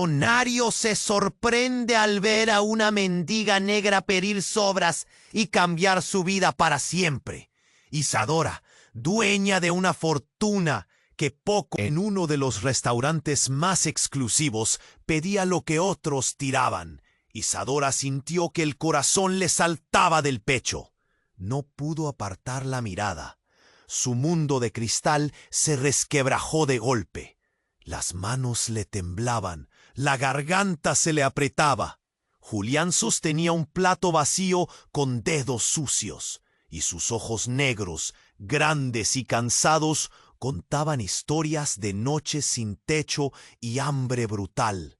millonario se sorprende al ver a una mendiga negra pedir sobras y cambiar su vida para siempre. Isadora, dueña de una fortuna que poco en uno de los restaurantes más exclusivos, pedía lo que otros tiraban. Isadora sintió que el corazón le saltaba del pecho. No pudo apartar la mirada. Su mundo de cristal se resquebrajó de golpe. Las manos le temblaban, la garganta se le apretaba. Julián sostenía un plato vacío con dedos sucios, y sus ojos negros, grandes y cansados, contaban historias de noches sin techo y hambre brutal.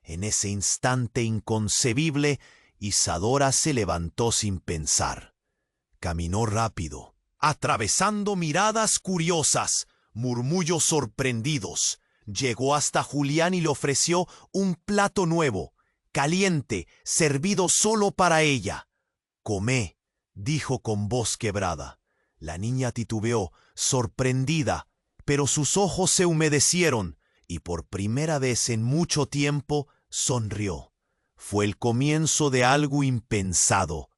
En ese instante inconcebible, Isadora se levantó sin pensar. Caminó rápido, atravesando miradas curiosas, murmullos sorprendidos. Llegó hasta Julián y le ofreció un plato nuevo, caliente, servido solo para ella. «Comé», dijo con voz quebrada. La niña titubeó, sorprendida, pero sus ojos se humedecieron y por primera vez en mucho tiempo sonrió. Fue el comienzo de algo impensado.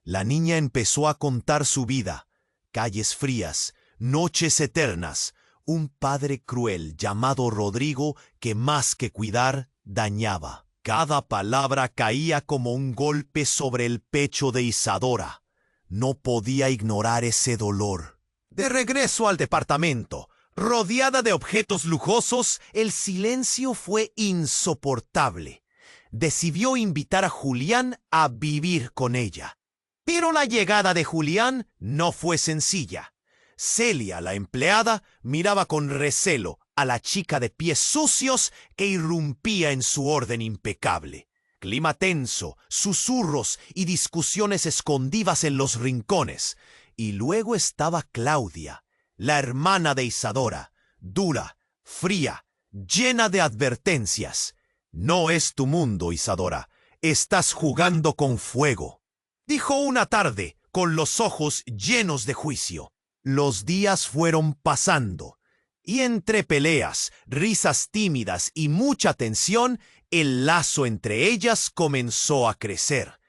La niña empezó a contar su vida, calles frías, noches eternas, un padre cruel llamado Rodrigo que más que cuidar, dañaba. Cada palabra caía como un golpe sobre el pecho de Isadora. No podía ignorar ese dolor. De regreso al departamento, rodeada de objetos lujosos, el silencio fue insoportable. Decidió invitar a Julián a vivir con ella. Pero la llegada de Julián no fue sencilla. Celia, la empleada, miraba con recelo a la chica de pies sucios que irrumpía en su orden impecable. Clima tenso, susurros y discusiones escondidas en los rincones. Y luego estaba Claudia, la hermana de Isadora, dura, fría, llena de advertencias. «No es tu mundo, Isadora. Estás jugando con fuego», dijo una tarde, con los ojos llenos de juicio. Los días fueron pasando, y entre peleas, risas tímidas y mucha tensión, el lazo entre ellas comenzó a crecer.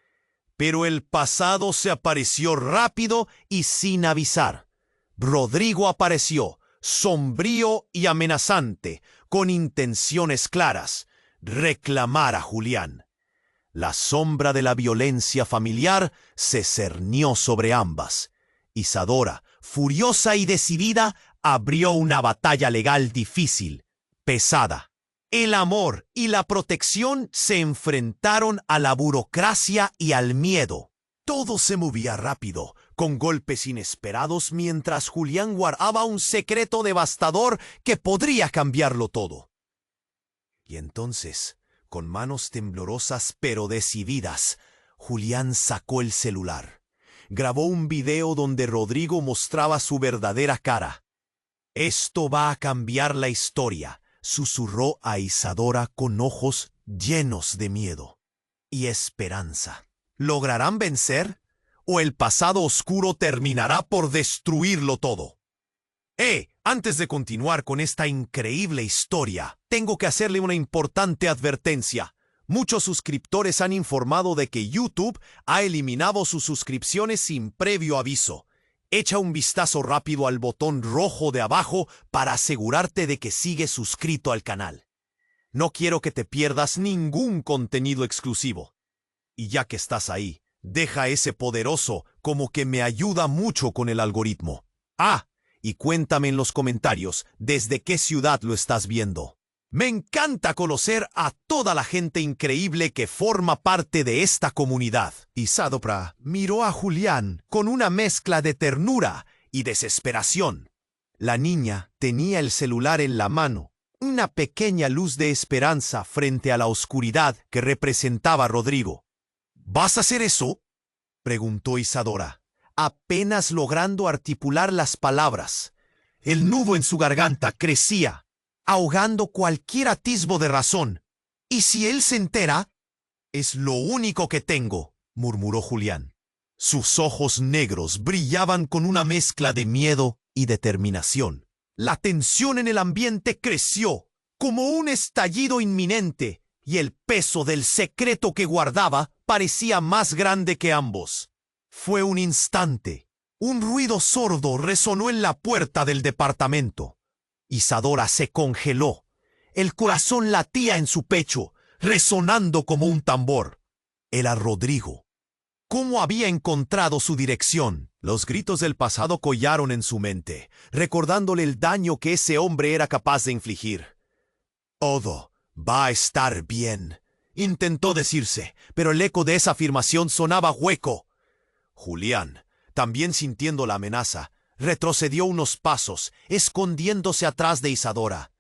Pero el pasado se apareció rápido y sin avisar. Rodrigo apareció, sombrío y amenazante, con intenciones claras: reclamar a Julián. La sombra de la violencia familiar se cernió sobre ambas. Isadora, furiosa y decidida, abrió una batalla legal difícil, pesada. El amor y la protección se enfrentaron a la burocracia y al miedo. Todo se movía rápido, con golpes inesperados, mientras Julián guardaba un secreto devastador que podría cambiarlo todo. Y entonces, con manos temblorosas pero decididas, Julián sacó el celular. Grabó un video donde Rodrigo mostraba su verdadera cara. «Esto va a cambiar la historia», susurró a Isadora con ojos llenos de miedo y esperanza. ¿Lograrán vencer? ¿O el pasado oscuro terminará por destruirlo todo? Antes de continuar con esta increíble historia, tengo que hacerle una importante advertencia. Muchos suscriptores han informado de que YouTube ha eliminado sus suscripciones sin previo aviso. Echa un vistazo rápido al botón rojo de abajo para asegurarte de que sigues suscrito al canal. No quiero que te pierdas ningún contenido exclusivo. Y ya que estás ahí, deja ese poderoso como que me ayuda mucho con el algoritmo. Y cuéntame en los comentarios desde qué ciudad lo estás viendo. Me encanta conocer a toda la gente increíble que forma parte de esta comunidad. Isadora miró a Julián con una mezcla de ternura y desesperación. La niña tenía el celular en la mano, una pequeña luz de esperanza frente a la oscuridad que representaba Rodrigo. ¿Vas a hacer eso?, preguntó Isadora, apenas logrando articular las palabras. El nudo en su garganta crecía, ahogando cualquier atisbo de razón. ¿Y si él se entera? «Es lo único que tengo», murmuró Julián. Sus ojos negros brillaban con una mezcla de miedo y determinación. La tensión en el ambiente creció, como un estallido inminente, y el peso del secreto que guardaba parecía más grande que ambos. Fue un instante. Un ruido sordo resonó en la puerta del departamento. Isadora se congeló. El corazón latía en su pecho, resonando como un tambor. Era Rodrigo. ¿Cómo había encontrado su dirección? Los gritos del pasado collaron en su mente, recordándole el daño que ese hombre era capaz de infligir. Todo va a estar bien, intentó decirse, pero el eco de esa afirmación sonaba hueco. Julián, también sintiendo la amenaza, retrocedió unos pasos, escondiéndose atrás de Isadora.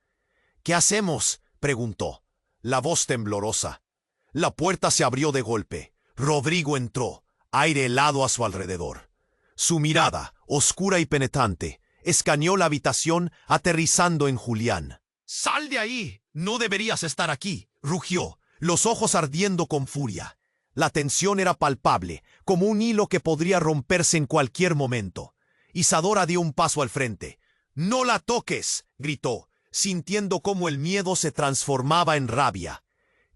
¿Qué hacemos?, preguntó, la voz temblorosa. La puerta se abrió de golpe. Rodrigo entró, aire helado a su alrededor. Su mirada, oscura y penetrante, escaneó la habitación, aterrizando en Julián. «¡Sal de ahí! No deberías estar aquí», rugió, los ojos ardiendo con furia. La tensión era palpable, como un hilo que podría romperse en cualquier momento. Isadora dio un paso al frente. «¡No la toques!», gritó, sintiendo cómo el miedo se transformaba en rabia.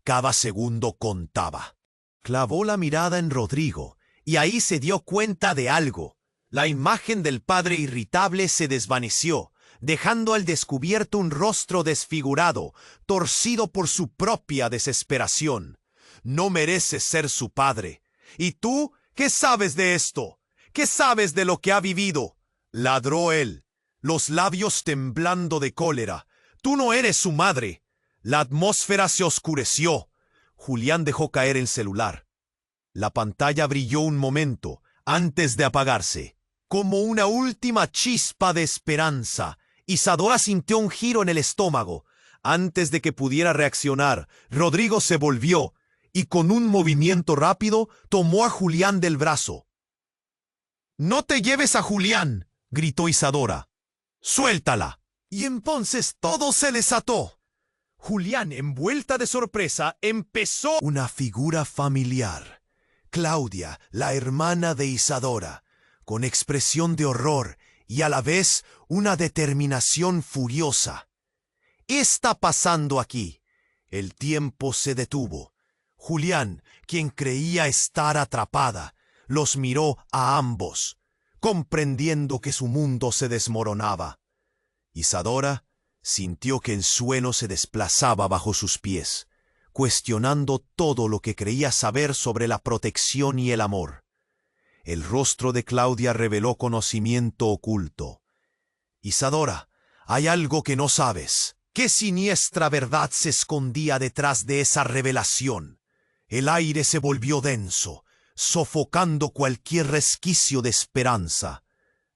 Cada segundo contaba. Clavó la mirada en Rodrigo, y ahí se dio cuenta de algo. La imagen del padre irritable se desvaneció, dejando al descubierto un rostro desfigurado, torcido por su propia desesperación. No mereces ser su padre. ¿Y tú qué sabes de esto? ¿Qué sabes de lo que ha vivido?, ladró él, los labios temblando de cólera. Tú no eres su madre. La atmósfera se oscureció. Julián dejó caer el celular. La pantalla brilló un momento, antes de apagarse. Como una última chispa de esperanza, Isadora sintió un giro en el estómago. Antes de que pudiera reaccionar, Rodrigo se volvió y con un movimiento rápido tomó a Julián del brazo. «¡No te lleves a Julián!», gritó Isadora. «¡Suéltala!». Y entonces todo se desató. Julián, envuelta de sorpresa, empezó. Una figura familiar. Claudia, la hermana de Isadora, con expresión de horror y a la vez una determinación furiosa. ¿Qué está pasando aquí? El tiempo se detuvo. Julián, quien creía estar atrapada, los miró a ambos, comprendiendo que su mundo se desmoronaba. Isadora sintió que el suelo se desplazaba bajo sus pies, cuestionando todo lo que creía saber sobre la protección y el amor. El rostro de Claudia reveló conocimiento oculto. «Isadora, hay algo que no sabes». ¿Qué siniestra verdad se escondía detrás de esa revelación? El aire se volvió denso, sofocando cualquier resquicio de esperanza.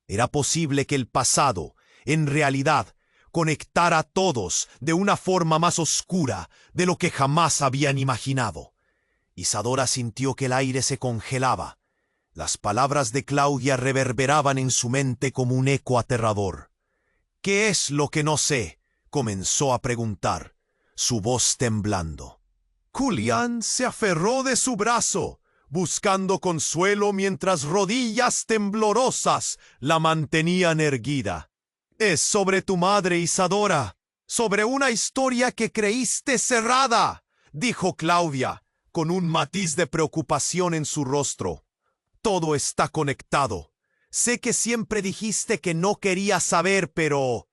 Era posible que el pasado, en realidad, conectara a todos de una forma más oscura de lo que jamás habían imaginado. Isadora sintió que el aire se congelaba. Las palabras de Claudia reverberaban en su mente como un eco aterrador. «¿Qué es lo que no sé?», comenzó a preguntar, su voz temblando. Julián se aferró de su brazo, buscando consuelo mientras rodillas temblorosas la mantenían erguida. «Es sobre tu madre, Isadora, sobre una historia que creíste cerrada», dijo Claudia, con un matiz de preocupación en su rostro. «Todo está conectado. Sé que siempre dijiste que no querías saber, pero...».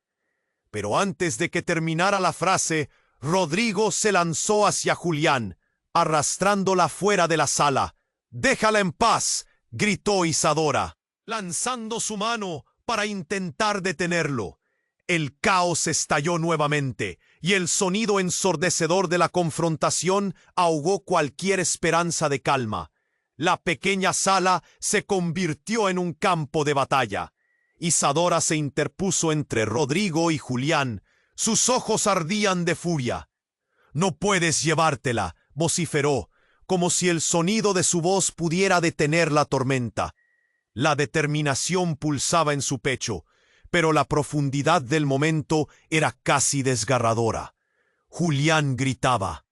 Pero antes de que terminara la frase, Rodrigo se lanzó hacia Julián, arrastrándola fuera de la sala. «¡Déjala en paz!», gritó Isadora, lanzando su mano para intentar detenerlo. El caos estalló nuevamente, y el sonido ensordecedor de la confrontación ahogó cualquier esperanza de calma. La pequeña sala se convirtió en un campo de batalla. Isadora se interpuso entre Rodrigo y Julián. Sus ojos ardían de furia. «No puedes llevártela», vociferó, como si el sonido de su voz pudiera detener la tormenta. La determinación pulsaba en su pecho, pero la profundidad del momento era casi desgarradora. Julián gritaba.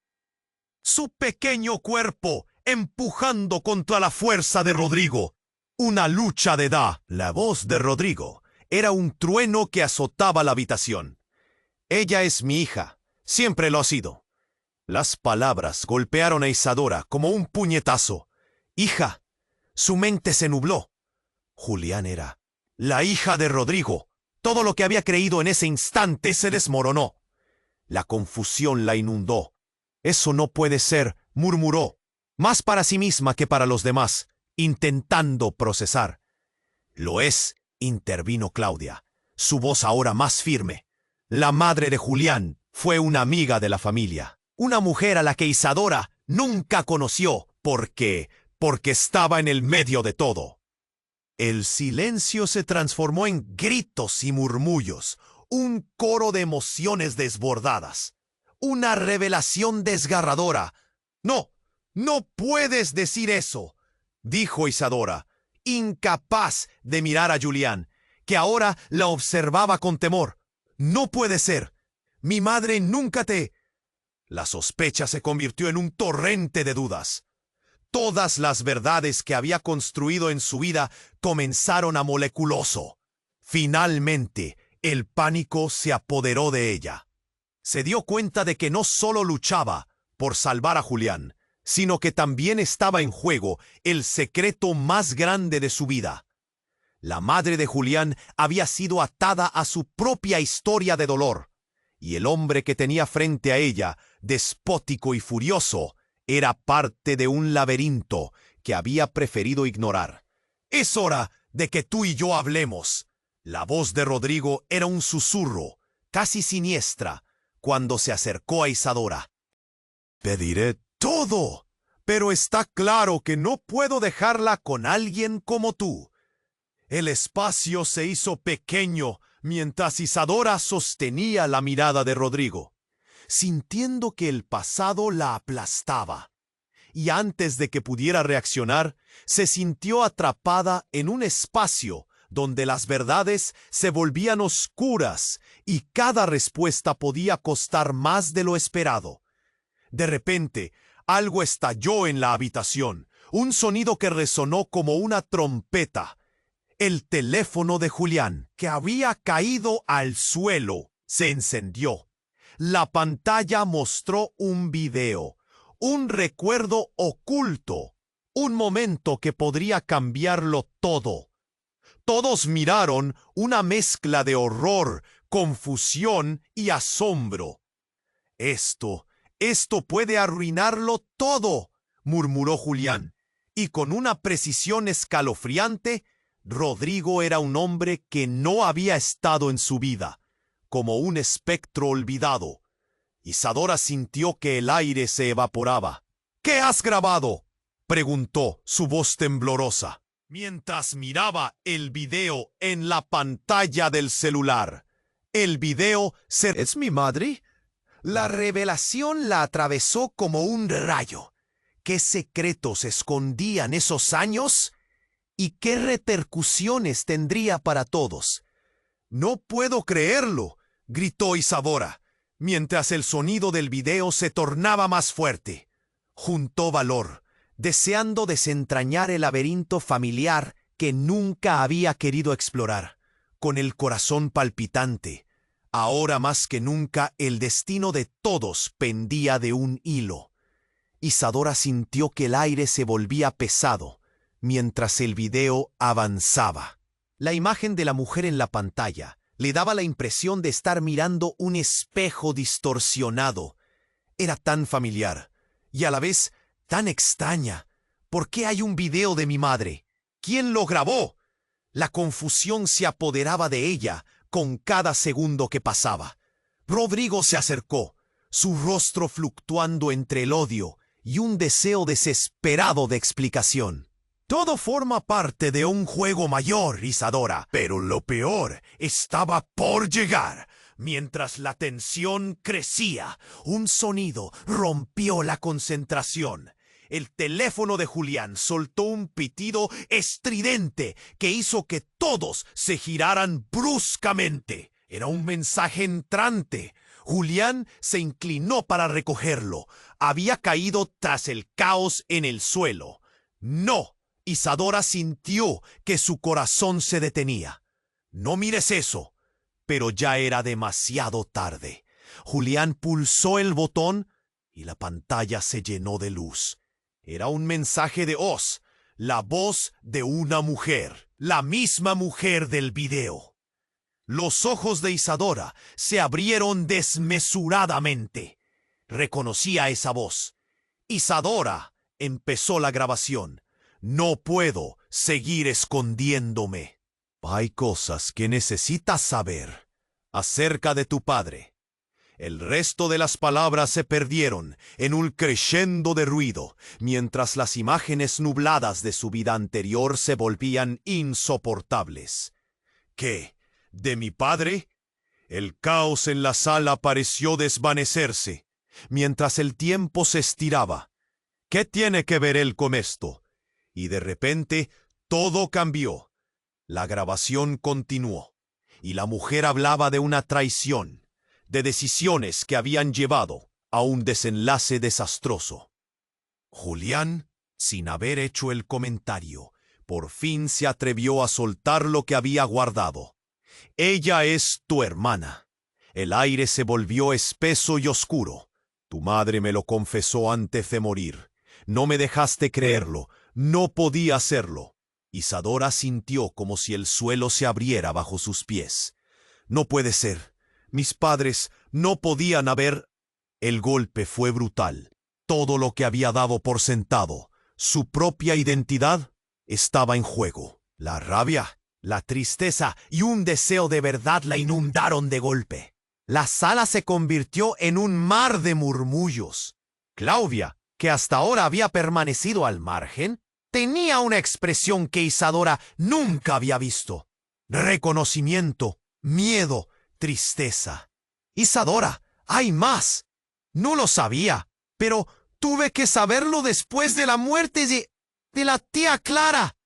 Su pequeño cuerpo empujando contra la fuerza de Rodrigo. Una lucha de edad. La voz de Rodrigo era un trueno que azotaba la habitación. «Ella es mi hija. Siempre lo ha sido. Las palabras golpearon a Isadora como un puñetazo. Hija, su mente se nubló. Julián era la hija de Rodrigo. Todo lo que había creído en ese instante se desmoronó. La confusión la inundó. Eso no puede ser, murmuró, más para sí misma que para los demás, intentando procesar. Lo es, intervino Claudia, su voz ahora más firme. La madre de Julián fue una amiga de la familia, una mujer a la que Isadora nunca conoció porque estaba en el medio de todo. El silencio se transformó en gritos y murmullos, un coro de emociones desbordadas, una revelación desgarradora. No, no puedes decir eso, dijo Isadora, incapaz de mirar a Julián, que ahora la observaba con temor. No puede ser. Mi madre nunca te... La sospecha se convirtió en un torrente de dudas. Todas las verdades que había construido en su vida comenzaron a moleculoso. Finalmente, el pánico se apoderó de ella. Se dio cuenta de que no solo luchaba por salvar a Julián, sino que también estaba en juego el secreto más grande de su vida. La madre de Julián había sido atada a su propia historia de dolor, y el hombre que tenía frente a ella, despótico y furioso, era parte de un laberinto que había preferido ignorar. «Es hora de que tú y yo hablemos». La voz de Rodrigo era un susurro, casi siniestra, cuando se acercó a Isadora. «Pediré todo, pero está claro que no puedo dejarla con alguien como tú». El espacio se hizo pequeño mientras Isadora sostenía la mirada de Rodrigo, sintiendo que el pasado la aplastaba. Y antes de que pudiera reaccionar, se sintió atrapada en un espacio donde las verdades se volvían oscuras y cada respuesta podía costar más de lo esperado. De repente, algo estalló en la habitación, un sonido que resonó como una trompeta. El teléfono de Julián, que había caído al suelo, se encendió. La pantalla mostró un video, un recuerdo oculto, un momento que podría cambiarlo todo. Todos miraron una mezcla de horror, confusión y asombro. Esto puede arruinarlo todo, murmuró Julián, y con una precisión escalofriante, Rodrigo era un hombre que no había estado en su vida, como un espectro olvidado. Isadora sintió que el aire se evaporaba. «¿Qué has grabado?», preguntó, su voz temblorosa, mientras miraba el video en la pantalla del celular. El video ¿Es mi madre? La revelación la atravesó como un rayo. ¿Qué secretos escondían esos años? ¿Y qué repercusiones tendría para todos? «No puedo creerlo», gritó Isadora, mientras el sonido del video se tornaba más fuerte. Juntó valor, deseando desentrañar el laberinto familiar que nunca había querido explorar. Con el corazón palpitante, ahora más que nunca el destino de todos pendía de un hilo. Isadora sintió que el aire se volvía pesado mientras el video avanzaba. La imagen de la mujer en la pantalla le daba la impresión de estar mirando un espejo distorsionado. Era tan familiar y a la vez tan extraña. ¿Por qué hay un video de mi madre? ¿Quién lo grabó? La confusión se apoderaba de ella con cada segundo que pasaba. Rodrigo se acercó, su rostro fluctuando entre el odio y un deseo desesperado de explicación. «Todo forma parte de un juego mayor, Isadora, pero lo peor estaba por llegar». Mientras la tensión crecía, un sonido rompió la concentración. El teléfono de Julián soltó un pitido estridente que hizo que todos se giraran bruscamente. Era un mensaje entrante. Julián se inclinó para recogerlo. Había caído tras el caos en el suelo. «No». Isadora sintió que su corazón se detenía. «No mires eso». Pero ya era demasiado tarde. Julián pulsó el botón y la pantalla se llenó de luz. Era un mensaje de Oz, la voz de una mujer, la misma mujer del video. Los ojos de Isadora se abrieron desmesuradamente. Reconocía esa voz. Isadora empezó la grabación. No puedo seguir escondiéndome. Hay cosas que necesitas saber acerca de tu padre. El resto de las palabras se perdieron en un crescendo de ruido, mientras las imágenes nubladas de su vida anterior se volvían insoportables. ¿Qué? ¿De mi padre? El caos en la sala pareció desvanecerse, mientras el tiempo se estiraba. ¿Qué tiene que ver él con esto? Y de repente todo cambió. La grabación continuó, y la mujer hablaba de una traición, de decisiones que habían llevado a un desenlace desastroso. Julián, sin haber hecho el comentario, por fin se atrevió a soltar lo que había guardado. Ella es tu hermana. El aire se volvió espeso y oscuro. Tu madre me lo confesó antes de morir. No me dejaste creerlo. No podía hacerlo. Isadora sintió como si el suelo se abriera bajo sus pies. No puede ser. Mis padres no podían haber... El golpe fue brutal. Todo lo que había dado por sentado, su propia identidad, estaba en juego. La rabia, la tristeza y un deseo de verdad la inundaron de golpe. La sala se convirtió en un mar de murmullos. Claudia, que hasta ahora había permanecido al margen, tenía una expresión que Isadora nunca había visto. Reconocimiento, miedo, tristeza. Isadora, hay más. No lo sabía, pero tuve que saberlo después de la muerte de la tía Clara.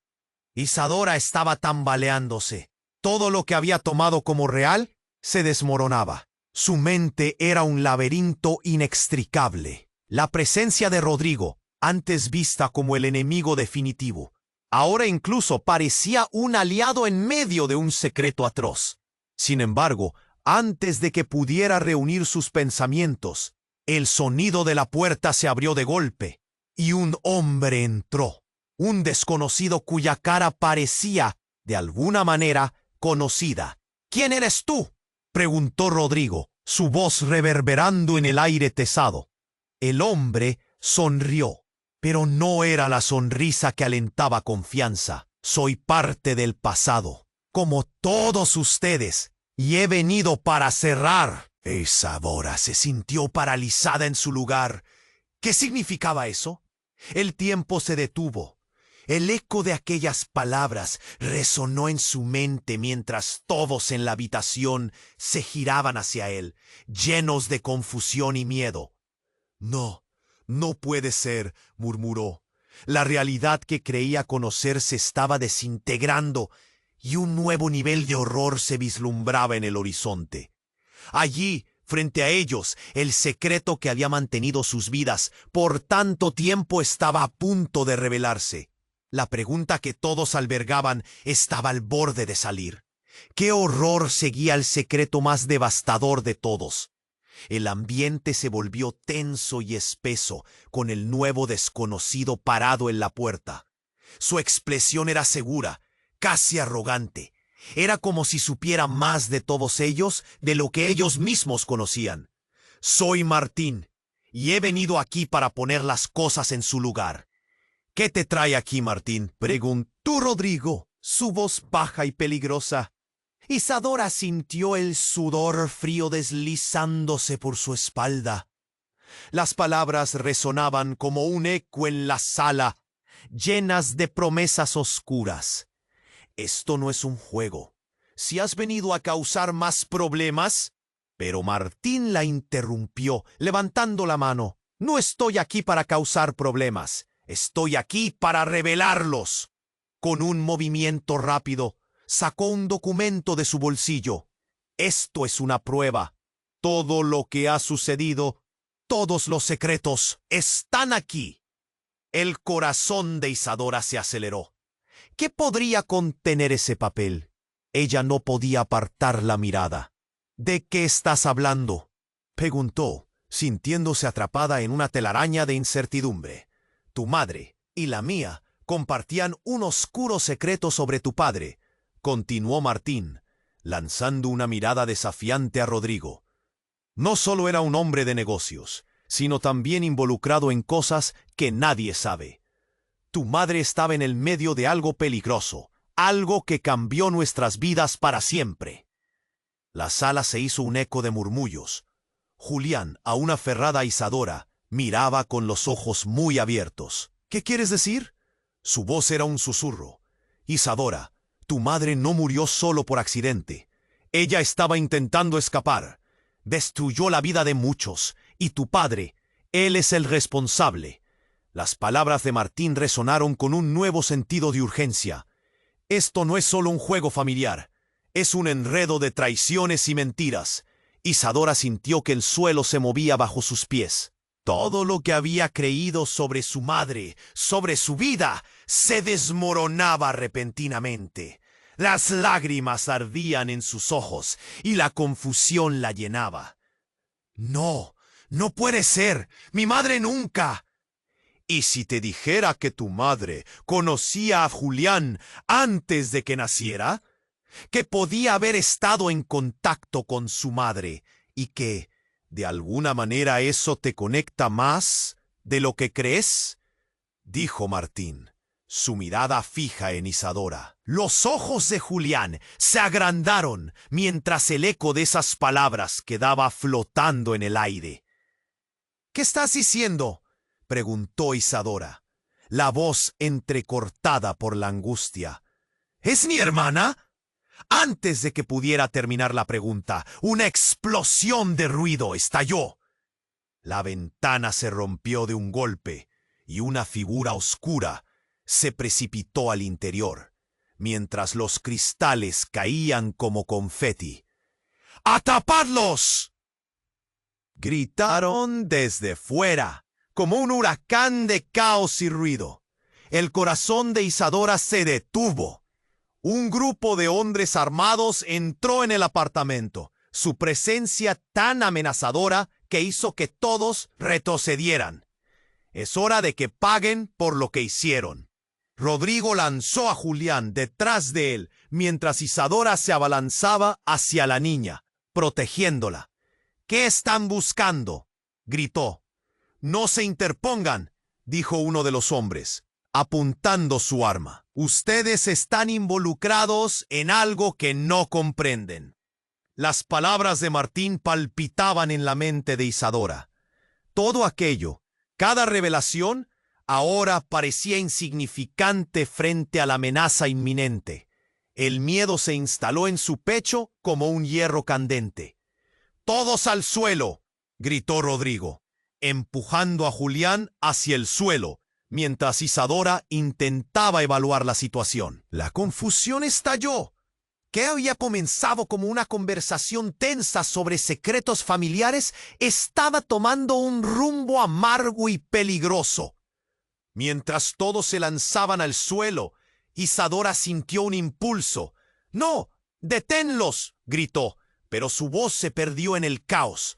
Isadora estaba tambaleándose. Todo lo que había tomado como real se desmoronaba. Su mente era un laberinto inextricable. La presencia de Rodrigo, antes vista como el enemigo definitivo, ahora incluso parecía un aliado en medio de un secreto atroz. Sin embargo, antes de que pudiera reunir sus pensamientos, el sonido de la puerta se abrió de golpe y un hombre entró. Un desconocido cuya cara parecía, de alguna manera, conocida. ¿Quién eres tú?, preguntó Rodrigo, su voz reverberando en el aire tesado. El hombre sonrió, pero no era la sonrisa que alentaba confianza. Soy parte del pasado, como todos ustedes, y he venido para cerrar. Isadora se sintió paralizada en su lugar. ¿Qué significaba eso? El tiempo se detuvo. El eco de aquellas palabras resonó en su mente mientras todos en la habitación se giraban hacia él, llenos de confusión y miedo. No, no puede ser, murmuró. La realidad que creía conocer se estaba desintegrando y un nuevo nivel de horror se vislumbraba en el horizonte. Allí, frente a ellos, el secreto que había mantenido sus vidas por tanto tiempo estaba a punto de revelarse. La pregunta que todos albergaban estaba al borde de salir. ¿Qué horror seguía el secreto más devastador de todos? El ambiente se volvió tenso y espeso con el nuevo desconocido parado en la puerta. Su expresión era segura, casi arrogante. Era como si supiera más de todos ellos de lo que ellos mismos conocían. Soy Martín, y he venido aquí para poner las cosas en su lugar. ¿Qué te trae aquí, Martín?, preguntó Rodrigo, su voz baja y peligrosa. Isadora sintió el sudor frío deslizándose por su espalda. Las palabras resonaban como un eco en la sala, llenas de promesas oscuras. Esto no es un juego. Si has venido a causar más problemas... Pero Martín la interrumpió, levantando la mano. No estoy aquí para causar problemas. Estoy aquí para revelarlos. Con un movimiento rápido, sacó un documento de su bolsillo. Esto es una prueba. Todo lo que ha sucedido, todos los secretos, están aquí. El corazón de Isadora se aceleró. ¿Qué podría contener ese papel? Ella no podía apartar la mirada. ¿De qué estás hablando?, preguntó, sintiéndose atrapada en una telaraña de incertidumbre. Tu madre y la mía compartían un oscuro secreto sobre tu padre, continuó Martín, lanzando una mirada desafiante a Rodrigo. No solo era un hombre de negocios, sino también involucrado en cosas que nadie sabe. Tu madre estaba en el medio de algo peligroso, algo que cambió nuestras vidas para siempre. La sala se hizo un eco de murmullos. Julián, aún aferrada a Isadora, miraba con los ojos muy abiertos. ¿Qué quieres decir? Su voz era un susurro. Isadora, tu madre no murió solo por accidente. Ella estaba intentando escapar. Destruyó la vida de muchos, y tu padre, él es el responsable. Las palabras de Martín resonaron con un nuevo sentido de urgencia. Esto no es solo un juego familiar, es un enredo de traiciones y mentiras. Isadora sintió que el suelo se movía bajo sus pies. Todo lo que había creído sobre su madre, sobre su vida, se desmoronaba repentinamente. Las lágrimas ardían en sus ojos y la confusión la llenaba. No, no puede ser. Mi madre nunca. ¿Y si te dijera que tu madre conocía a Julián antes de que naciera? Que podía haber estado en contacto con su madre y que, de alguna manera, eso te conecta más de lo que crees, dijo Martín, su mirada fija en Isadora. Los ojos de Julián se agrandaron mientras el eco de esas palabras quedaba flotando en el aire. ¿Qué estás diciendo?, preguntó Isadora, la voz entrecortada por la angustia. ¿Es mi hermana? Antes de que pudiera terminar la pregunta, una explosión de ruido estalló. La ventana se rompió de un golpe y una figura oscura se precipitó al interior, mientras los cristales caían como confeti. ¡Atrapadlos!, gritaron desde fuera, como un huracán de caos y ruido. El corazón de Isadora se detuvo. Un grupo de hombres armados entró en el apartamento, su presencia tan amenazadora que hizo que todos retrocedieran. Es hora de que paguen por lo que hicieron. Rodrigo lanzó a Julián detrás de él, mientras Isadora se abalanzaba hacia la niña, protegiéndola. ¿Qué están buscando?, gritó. No se interpongan, dijo uno de los hombres, apuntando su arma. Ustedes están involucrados en algo que no comprenden. Las palabras de Martín palpitaban en la mente de Isadora. Todo aquello, cada revelación, ahora parecía insignificante frente a la amenaza inminente. El miedo se instaló en su pecho como un hierro candente. ¡Todos al suelo!, gritó Rodrigo, empujando a Julián hacia el suelo, mientras Isadora intentaba evaluar la situación. La confusión estalló. ¿Qué había comenzado como una conversación tensa sobre secretos familiares estaba tomando un rumbo amargo y peligroso? Mientras todos se lanzaban al suelo, Isadora sintió un impulso. ¡No! ¡Deténlos!, gritó, pero su voz se perdió en el caos.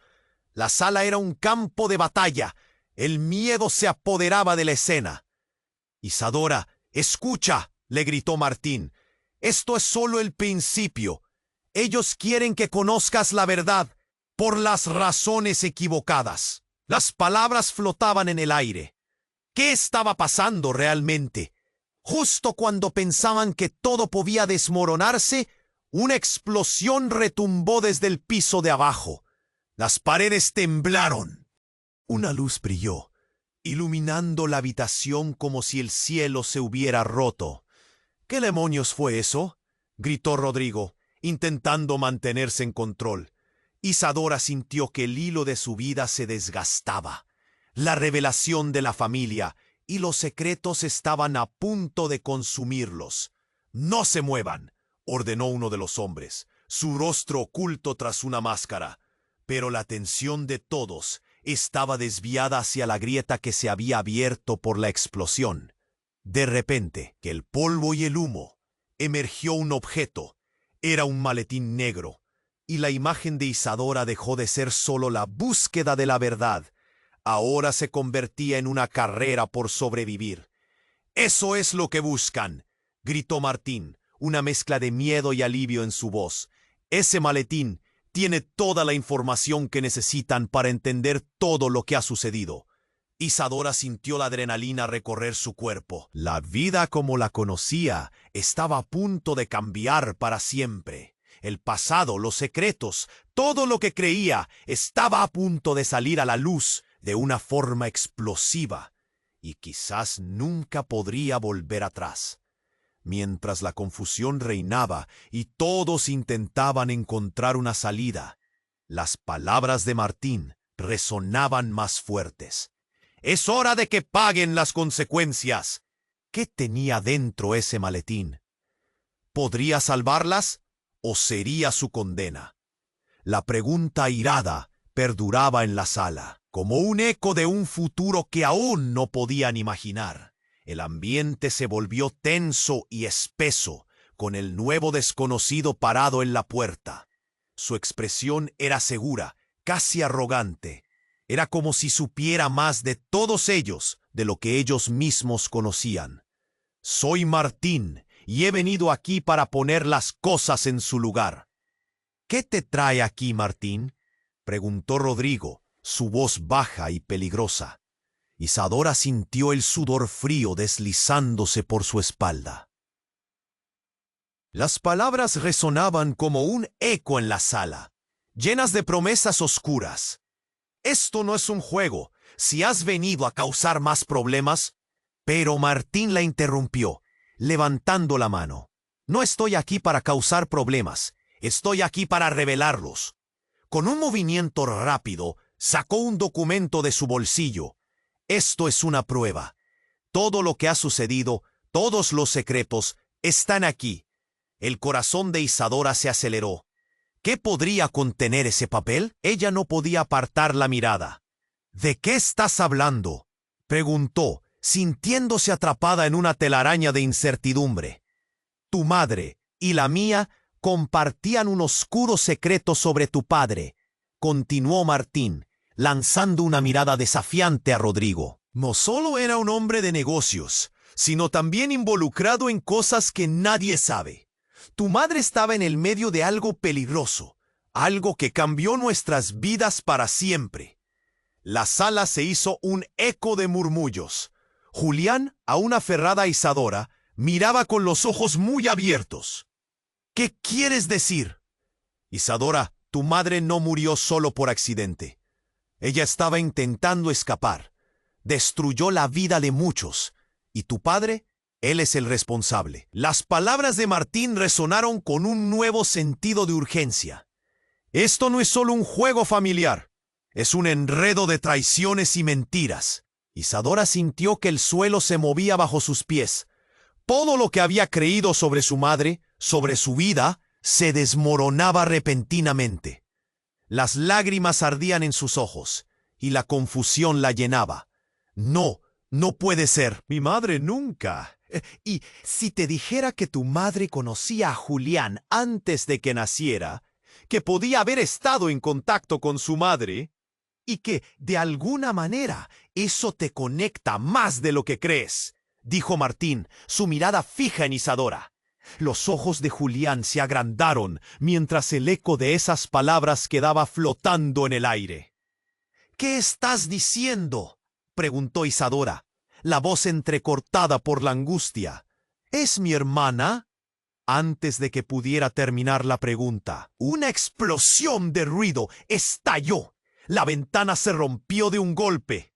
La sala era un campo de batalla. El miedo se apoderaba de la escena. Isadora, escucha, le gritó Martín. Esto es solo el principio. Ellos quieren que conozcas la verdad por las razones equivocadas. Las palabras flotaban en el aire. ¿Qué estaba pasando realmente? Justo cuando pensaban que todo podía desmoronarse, una explosión retumbó desde el piso de abajo. Las paredes temblaron. Una luz brilló, iluminando la habitación como si el cielo se hubiera roto. ¿Qué demonios fue eso?, gritó Rodrigo, intentando mantenerse en control. Isadora sintió que el hilo de su vida se desgastaba. La revelación de la familia y los secretos estaban a punto de consumirlos. «No se muevan», ordenó uno de los hombres, su rostro oculto tras una máscara. Pero la atención de todos estaba desviada hacia la grieta que se había abierto por la explosión. De repente, que el polvo y el humo, emergió un objeto. Era un maletín negro. y la imagen de Isadora dejó de ser solo la búsqueda de la verdad. Ahora se convertía en una carrera por sobrevivir. «Eso es lo que buscan», gritó Martín, una mezcla de miedo y alivio en su voz. «Ese maletín tiene toda la información que necesitan para entender todo lo que ha sucedido». Isadora sintió la adrenalina recorrer su cuerpo. La vida como la conocía estaba a punto de cambiar para siempre. El pasado, los secretos, todo lo que creía estaba a punto de salir a la luz de una forma explosiva, y quizás nunca podría volver atrás. Mientras la confusión reinaba y todos intentaban encontrar una salida, las palabras de Martín resonaban más fuertes. «Es hora de que paguen las consecuencias». ¿Qué tenía dentro ese maletín? ¿Podría salvarlas o sería su condena? La pregunta airada perduraba en la sala, como un eco de un futuro que aún no podían imaginar. El ambiente se volvió tenso y espeso, con el nuevo desconocido parado en la puerta. Su expresión era segura, casi arrogante. Era como si supiera más de todos ellos de lo que ellos mismos conocían. «Soy Martín y he venido aquí para poner las cosas en su lugar». «¿Qué te trae aquí, Martín?», preguntó Rodrigo, su voz baja y peligrosa. Isadora sintió el sudor frío deslizándose por su espalda. Las palabras resonaban como un eco en la sala, llenas de promesas oscuras. «Esto no es un juego, si has venido a causar más problemas». Pero Martín la interrumpió, levantando la mano. «No estoy aquí para causar problemas, estoy aquí para revelarlos». Con un movimiento rápido, sacó un documento de su bolsillo. «Esto es una prueba. Todo lo que ha sucedido, todos los secretos, están aquí». El corazón de Isadora se aceleró. ¿Qué podría contener ese papel? Ella no podía apartar la mirada. «¿De qué estás hablando?», preguntó, sintiéndose atrapada en una telaraña de incertidumbre. «Tu madre y la mía compartían un oscuro secreto sobre tu padre», continuó Martín, lanzando una mirada desafiante a Rodrigo. «No solo era un hombre de negocios, sino también involucrado en cosas que nadie sabe. Tu madre estaba en el medio de algo peligroso, algo que cambió nuestras vidas para siempre». La sala se hizo un eco de murmullos. Julián, aún aferrada a Isadora, miraba con los ojos muy abiertos. «¿Qué quieres decir?» «Isadora, tu madre no murió solo por accidente. Ella estaba intentando escapar. Destruyó la vida de muchos. Y tu padre, él es el responsable». Las palabras de Martín resonaron con un nuevo sentido de urgencia. «Esto no es solo un juego familiar. Es un enredo de traiciones y mentiras». Isadora sintió que el suelo se movía bajo sus pies. Todo lo que había creído sobre su madre, sobre su vida, se desmoronaba repentinamente. Las lágrimas ardían en sus ojos, y la confusión la llenaba. «No, no puede ser. Mi madre nunca». «Y si te dijera que tu madre conocía a Julián antes de que naciera, que podía haber estado en contacto con su madre, y que, de alguna manera, eso te conecta más de lo que crees», dijo Martín, su mirada fija en Isadora. Los ojos de Julián se agrandaron mientras el eco de esas palabras quedaba flotando en el aire. «¿Qué estás diciendo?», preguntó Isadora, la voz entrecortada por la angustia. «¿Es mi hermana?». Antes de que pudiera terminar la pregunta, una explosión de ruido estalló. La ventana se rompió de un golpe,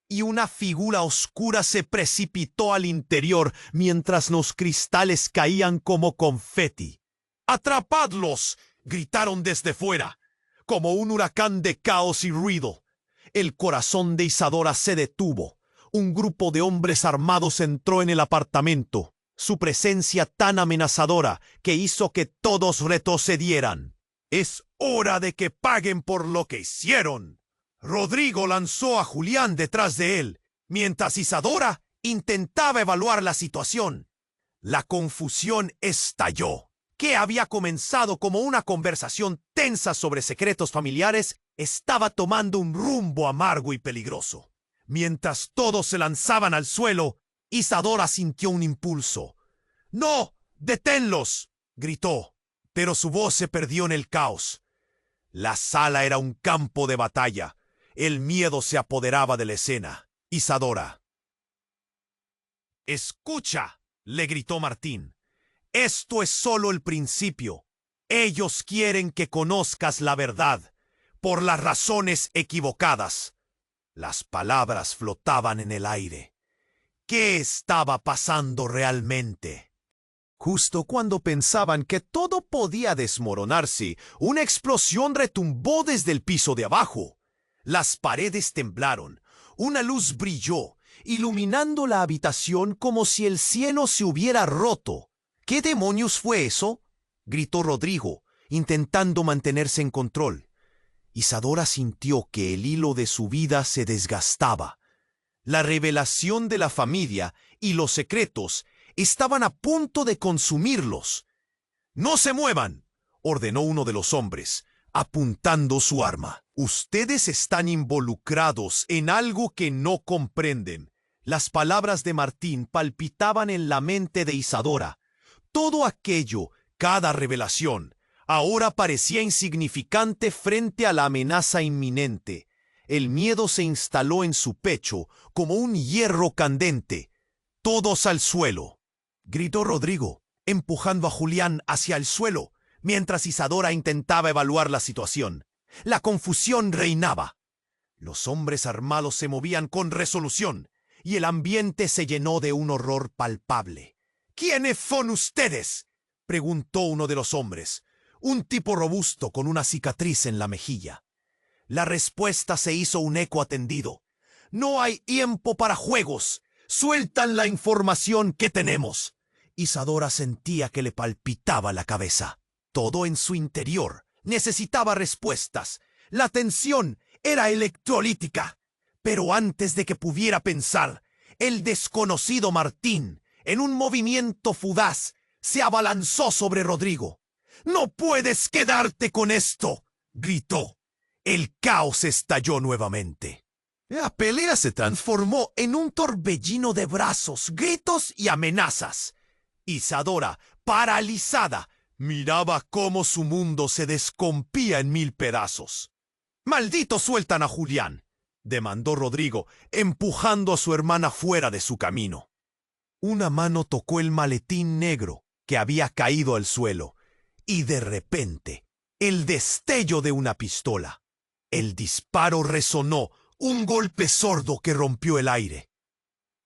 y una figura oscura se precipitó al interior mientras los cristales caían como confeti. «¡Atrapadlos!», gritaron desde fuera, como un huracán de caos y ruido. El corazón de Isadora se detuvo. Un grupo de hombres armados entró en el apartamento, su presencia tan amenazadora que hizo que todos retrocedieran. «Es hora de que paguen por lo que hicieron». Rodrigo lanzó a Julián detrás de él, mientras Isadora intentaba evaluar la situación. La confusión estalló. que había comenzado como una conversación tensa sobre secretos familiares, estaba tomando un rumbo amargo y peligroso. Mientras todos se lanzaban al suelo, Isadora sintió un impulso. ¡No! ¡Deténlos!, gritó, pero su voz se perdió en el caos. La sala era un campo de batalla. El miedo se apoderaba de la escena. Isadora. «Escucha», le gritó Martín. «Esto es solo el principio. Ellos quieren que conozcas la verdad, por las razones equivocadas». Las palabras flotaban en el aire. ¿Qué estaba pasando realmente? Justo cuando pensaban que todo podía desmoronarse, una explosión retumbó desde el piso de abajo. Las paredes temblaron, una luz brilló, iluminando la habitación como si el cielo se hubiera roto. ¿Qué demonios fue eso?, gritó Rodrigo, intentando mantenerse en control. Isadora sintió que el hilo de su vida se desgastaba. La revelación de la familia y los secretos estaban a punto de consumirlos. «¡No se muevan!», ordenó uno de los hombres, apuntando su arma. «Ustedes están involucrados en algo que no comprenden». Las palabras de Martín palpitaban en la mente de Isadora. Todo aquello, cada revelación, ahora parecía insignificante frente a la amenaza inminente. El miedo se instaló en su pecho como un hierro candente. «¡Todos al suelo!», gritó Rodrigo, empujando a Julián hacia el suelo, mientras Isadora intentaba evaluar la situación. La confusión reinaba. Los hombres armados se movían con resolución, y el ambiente se llenó de un horror palpable. «¿Quiénes son ustedes?», preguntó uno de los hombres, un tipo robusto con una cicatriz en la mejilla. La respuesta se hizo un eco atendido. «No hay tiempo para juegos. Sueltan la información que tenemos». Isadora sentía que le palpitaba la cabeza. Todo en su interior necesitaba respuestas. La tensión era electrolítica. Pero antes de que pudiera pensar, el desconocido Martín, en un movimiento fugaz, se abalanzó sobre Rodrigo. «¡No puedes quedarte con esto!», gritó. El caos estalló nuevamente. La pelea se transformó en un torbellino de brazos, gritos y amenazas. Isadora, paralizada, miraba cómo su mundo se descompía en 1000 pedazos. «¡Malditos, sueltan a Julián!», demandó Rodrigo, empujando a su hermana fuera de su camino. Una mano tocó el maletín negro que había caído al suelo, y de repente, el destello de una pistola. El disparo resonó, un golpe sordo que rompió el aire.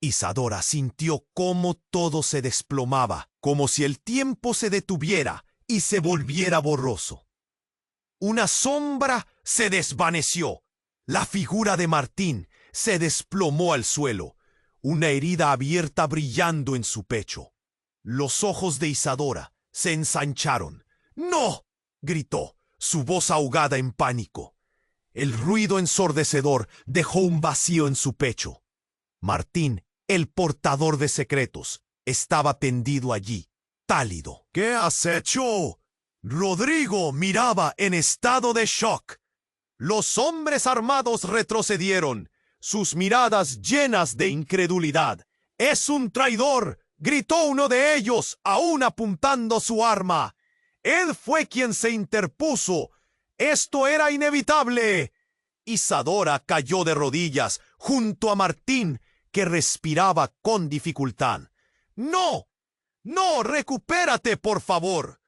Isadora sintió cómo todo se desplomaba, como si el tiempo se detuviera y se volviera borroso. Una sombra se desvaneció. La figura de Martín se desplomó al suelo, una herida abierta brillando en su pecho. Los ojos de Isadora se ensancharon. «¡No!», gritó, su voz ahogada en pánico. El ruido ensordecedor dejó un vacío en su pecho. Martín, el portador de secretos, estaba tendido allí, pálido. «¿Qué has hecho?». Rodrigo miraba en estado de shock. Los hombres armados retrocedieron, sus miradas llenas de incredulidad. «¡Es un traidor!», gritó uno de ellos, aún apuntando su arma. «Él fue quien se interpuso. Esto era inevitable». Isadora cayó de rodillas junto a Martín, que respiraba con dificultad. «¡No! ¡No! ¡Recupérate, por favor!».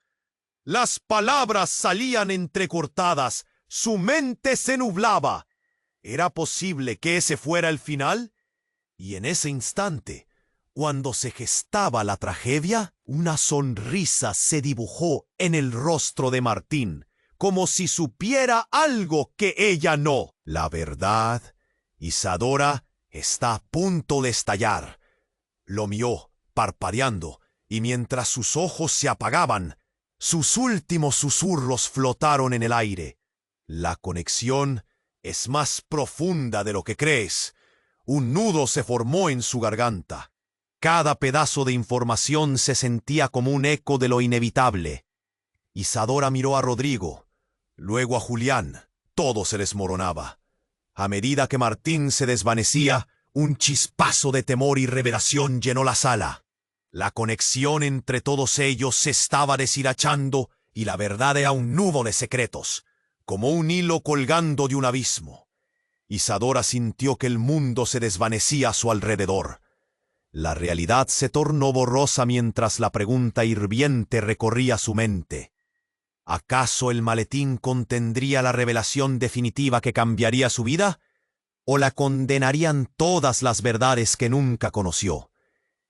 Las palabras salían entrecortadas. Su mente se nublaba. ¿Era posible que ese fuera el final? Y en ese instante, cuando se gestaba la tragedia, una sonrisa se dibujó en el rostro de Martín, como si supiera algo que ella no. «La verdad, Isadora, está a punto de estallar». Lo miró, parpadeando, y mientras sus ojos se apagaban, sus últimos susurros flotaron en el aire. «La conexión es más profunda de lo que crees». Un nudo se formó en su garganta. Cada pedazo de información se sentía como un eco de lo inevitable. Isadora miró a Rodrigo, luego a Julián. Todo se desmoronaba. A medida que Martín se desvanecía, un chispazo de temor y revelación llenó la sala. La conexión entre todos ellos se estaba deshilachando y la verdad era un nudo de secretos, como un hilo colgando de un abismo. Isadora sintió que el mundo se desvanecía a su alrededor. La realidad se tornó borrosa mientras la pregunta hirviente recorría su mente. ¿Acaso el maletín contendría la revelación definitiva que cambiaría su vida? ¿O la condenarían todas las verdades que nunca conoció?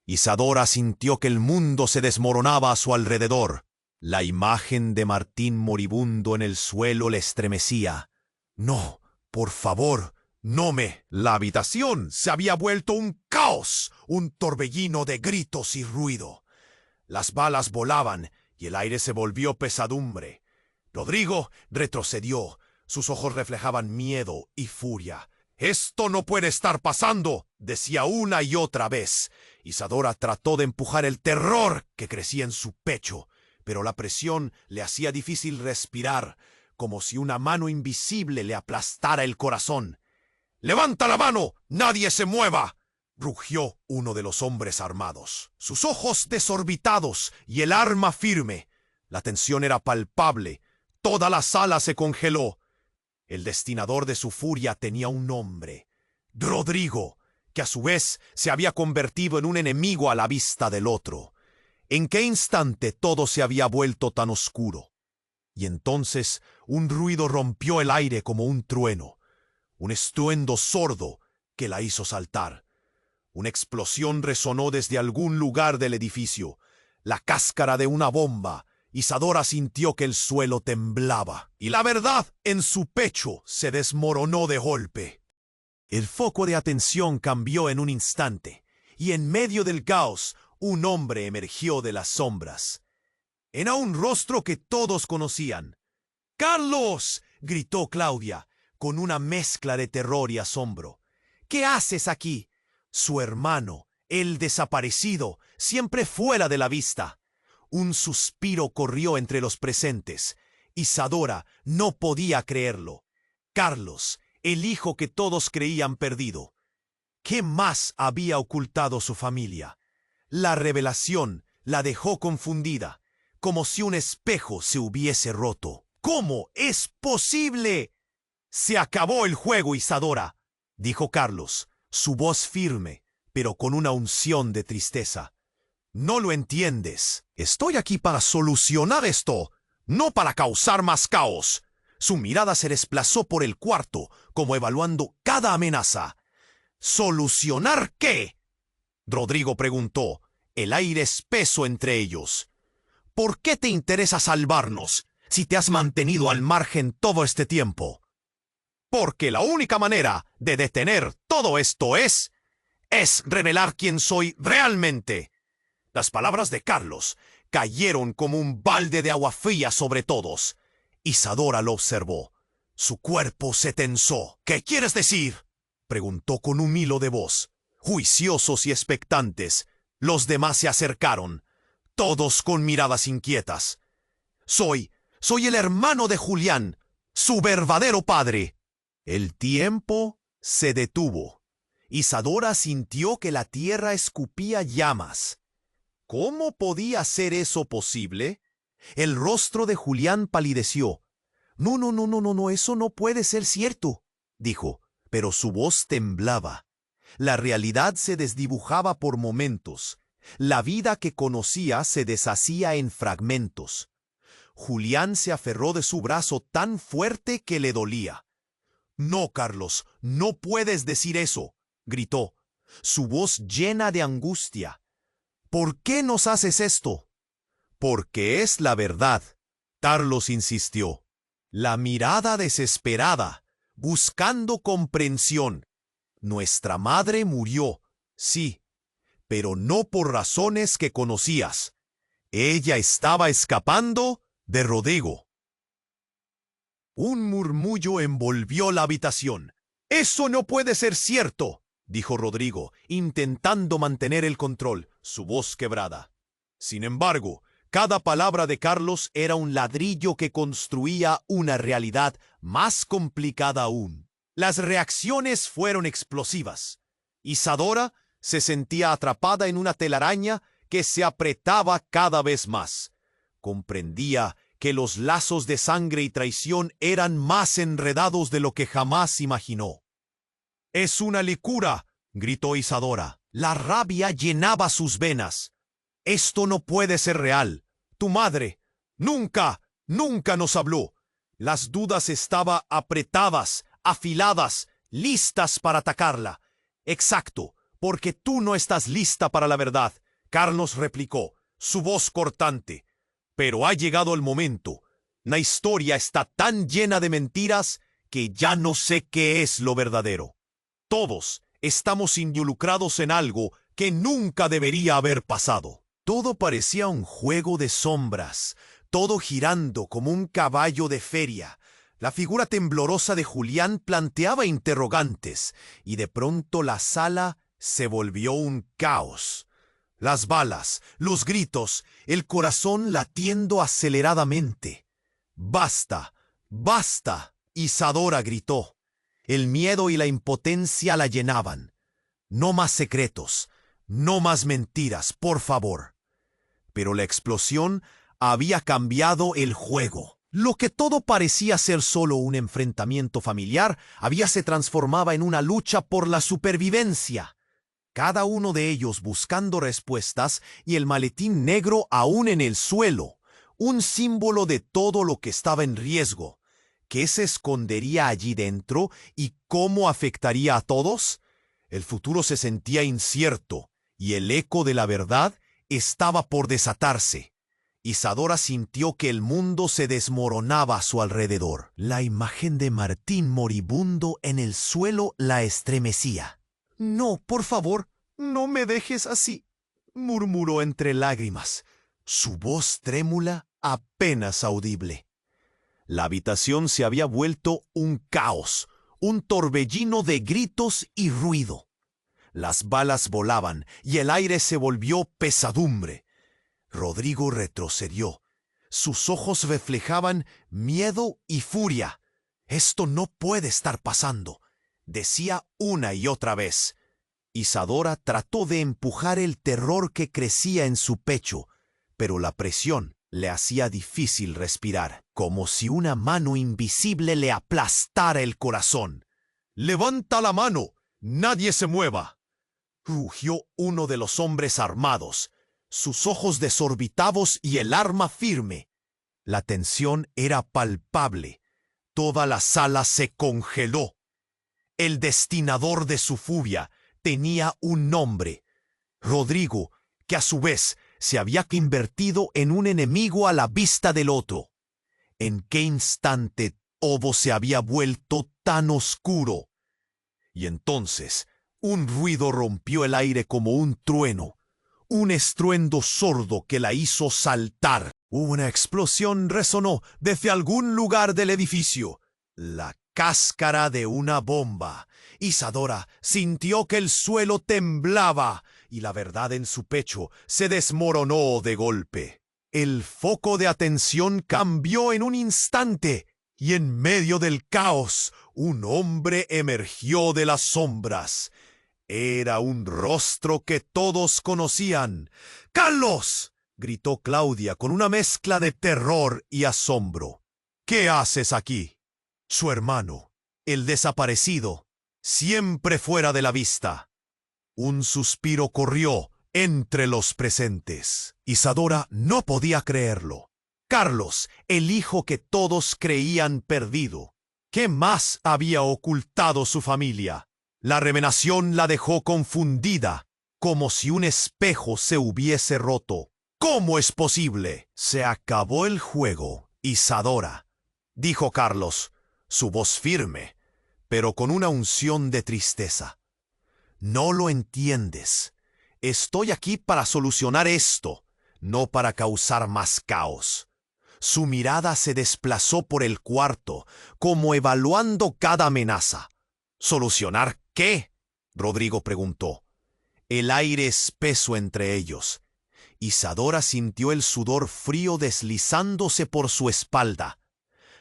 Isadora sintió que el mundo se desmoronaba a su alrededor. La imagen de Martín moribundo en el suelo le estremecía. «No, por favor, no me». La habitación se había vuelto un caos, un torbellino de gritos y ruido. Las balas volaban y el aire se volvió pesadumbre. Rodrigo retrocedió. Sus ojos reflejaban miedo y furia. «Esto no puede estar pasando», decía una y otra vez. Isadora trató de empujar el terror que crecía en su pecho, pero la presión le hacía difícil respirar, como si una mano invisible le aplastara el corazón. «¡Levanta la mano! ¡Nadie se mueva!», rugió uno de los hombres armados. Sus ojos desorbitados y el arma firme. La tensión era palpable. Toda la sala se congeló. El destinador de su furia tenía un nombre: Rodrigo, que a su vez se había convertido en un enemigo a la vista del otro. ¿En qué instante todo se había vuelto tan oscuro? Y entonces un ruido rompió el aire como un trueno, un estruendo sordo que la hizo saltar. Una explosión resonó desde algún lugar del edificio, la cáscara de una bomba. Isadora sintió que el suelo temblaba, y la verdad en su pecho se desmoronó de golpe. El foco de atención cambió en un instante, y en medio del caos, un hombre emergió de las sombras. Era un rostro que todos conocían. «¡Carlos!», gritó Claudia, con una mezcla de terror y asombro. «¿Qué haces aquí?». Su hermano, el desaparecido, siempre fuera de la vista. Un suspiro corrió entre los presentes. Isadora no podía creerlo. Carlos, el hijo que todos creían perdido. ¿Qué más había ocultado su familia? La revelación la dejó confundida, como si un espejo se hubiese roto. «¿Cómo es posible?». «Se acabó el juego, Isadora», dijo Carlos, su voz firme, pero con una unción de tristeza. «No lo entiendes. Estoy aquí para solucionar esto, no para causar más caos». Su mirada se desplazó por el cuarto, como evaluando cada amenaza. «¿Solucionar qué?», Rodrigo preguntó, el aire espeso entre ellos. «¿Por qué te interesa salvarnos si te has mantenido al margen todo este tiempo?». «Porque la única manera de detener todo esto es revelar quién soy realmente». Las palabras de Carlos cayeron como un balde de agua fría sobre todos. Isadora lo observó. Su cuerpo se tensó. «¿Qué quieres decir?», preguntó con un hilo de voz. Juiciosos y expectantes, los demás se acercaron, todos con miradas inquietas. Soy el hermano de Julián, su verdadero padre». El tiempo se detuvo. Isadora sintió que la tierra escupía llamas. ¿Cómo podía ser eso posible? El rostro de Julián palideció. No, eso no puede ser cierto», dijo, pero su voz temblaba. La realidad se desdibujaba por momentos. La vida que conocía se deshacía en fragmentos. Julián se aferró de su brazo tan fuerte que le dolía. «No, Carlos, no puedes decir eso», gritó, su voz llena de angustia. «¿Por qué nos haces esto?». «Porque es la verdad», Carlos insistió. La mirada desesperada, buscando comprensión. «Nuestra madre murió, sí, pero no por razones que conocías. Ella estaba escapando de Rodrigo». Un murmullo envolvió la habitación. «Eso no puede ser cierto», dijo Rodrigo, intentando mantener el control, su voz quebrada. Sin embargo, Cada palabra de Carlos era un ladrillo que construía una realidad más complicada aún. Las reacciones fueron explosivas. Isadora se sentía atrapada en una telaraña que se apretaba cada vez más. Comprendía que los lazos de sangre y traición eran más enredados de lo que jamás imaginó. «¡Es una locura!», gritó Isadora. La rabia llenaba sus venas. «Esto no puede ser real. Tu madre nunca nos habló». Las dudas estaban apretadas, afiladas, listas para atacarla. «Exacto, porque tú no estás lista para la verdad», Carlos replicó, su voz cortante. «Pero ha llegado el momento. La historia está tan llena de mentiras que ya no sé qué es lo verdadero. Todos estamos involucrados en algo que nunca debería haber pasado». Todo parecía un juego de sombras, todo girando como un caballo de feria. La figura temblorosa de Julián planteaba interrogantes, y de pronto la sala se volvió un caos. Las balas, los gritos, el corazón latiendo aceleradamente. «¡Basta! ¡Basta!», Isadora gritó. El miedo y la impotencia la llenaban. «No más secretos, no más mentiras, por favor». Pero la explosión había cambiado el juego. Lo que todo parecía ser solo un enfrentamiento familiar, se transformaba en una lucha por la supervivencia. Cada uno de ellos buscando respuestas y el maletín negro aún en el suelo, un símbolo de todo lo que estaba en riesgo. ¿Qué se escondería allí dentro y cómo afectaría a todos? El futuro se sentía incierto y el eco de la verdad estaba por desatarse. Isadora sintió que el mundo se desmoronaba a su alrededor. La imagen de Martín moribundo en el suelo la estremecía. «No, por favor, no me dejes así», murmuró entre lágrimas, su voz trémula apenas audible. La habitación se había vuelto un caos, un torbellino de gritos y ruido. Las balas volaban y el aire se volvió pesadumbre. Rodrigo retrocedió. Sus ojos reflejaban miedo y furia. «Esto no puede estar pasando», decía una y otra vez. Isadora trató de empujar el terror que crecía en su pecho, pero la presión le hacía difícil respirar, como si una mano invisible le aplastara el corazón. «¡Levanta la mano! ¡Nadie se mueva!», rugió uno de los hombres armados, sus ojos desorbitados y el arma firme. La tensión era palpable. Toda la sala se congeló. El destinador de su furia tenía un nombre: Rodrigo, que a su vez se había convertido en un enemigo a la vista del otro. ¿En qué instante todo se había vuelto tan oscuro? Y entonces un ruido rompió el aire como un trueno, un estruendo sordo que la hizo saltar. Una explosión resonó desde algún lugar del edificio. La cáscara de una bomba. Isadora sintió que el suelo temblaba y la verdad en su pecho se desmoronó de golpe. El foco de atención cambió en un instante y en medio del caos un hombre emergió de las sombras. Era un rostro que todos conocían. «¡Carlos!», gritó Claudia con una mezcla de terror y asombro. «¿Qué haces aquí?». Su hermano, el desaparecido, siempre fuera de la vista. Un suspiro corrió entre los presentes. Isadora no podía creerlo. Carlos, el hijo que todos creían perdido. ¿Qué más había ocultado su familia? La revelación la dejó confundida, como si un espejo se hubiese roto. «¿Cómo es posible?». «Se acabó el juego, Isadora», dijo Carlos, su voz firme, pero con una unción de tristeza. «No lo entiendes. Estoy aquí para solucionar esto, no para causar más caos». Su mirada se desplazó por el cuarto, como evaluando cada amenaza. «¿Solucionar qué?», Rodrigo preguntó. El aire espeso entre ellos. Isadora sintió el sudor frío deslizándose por su espalda.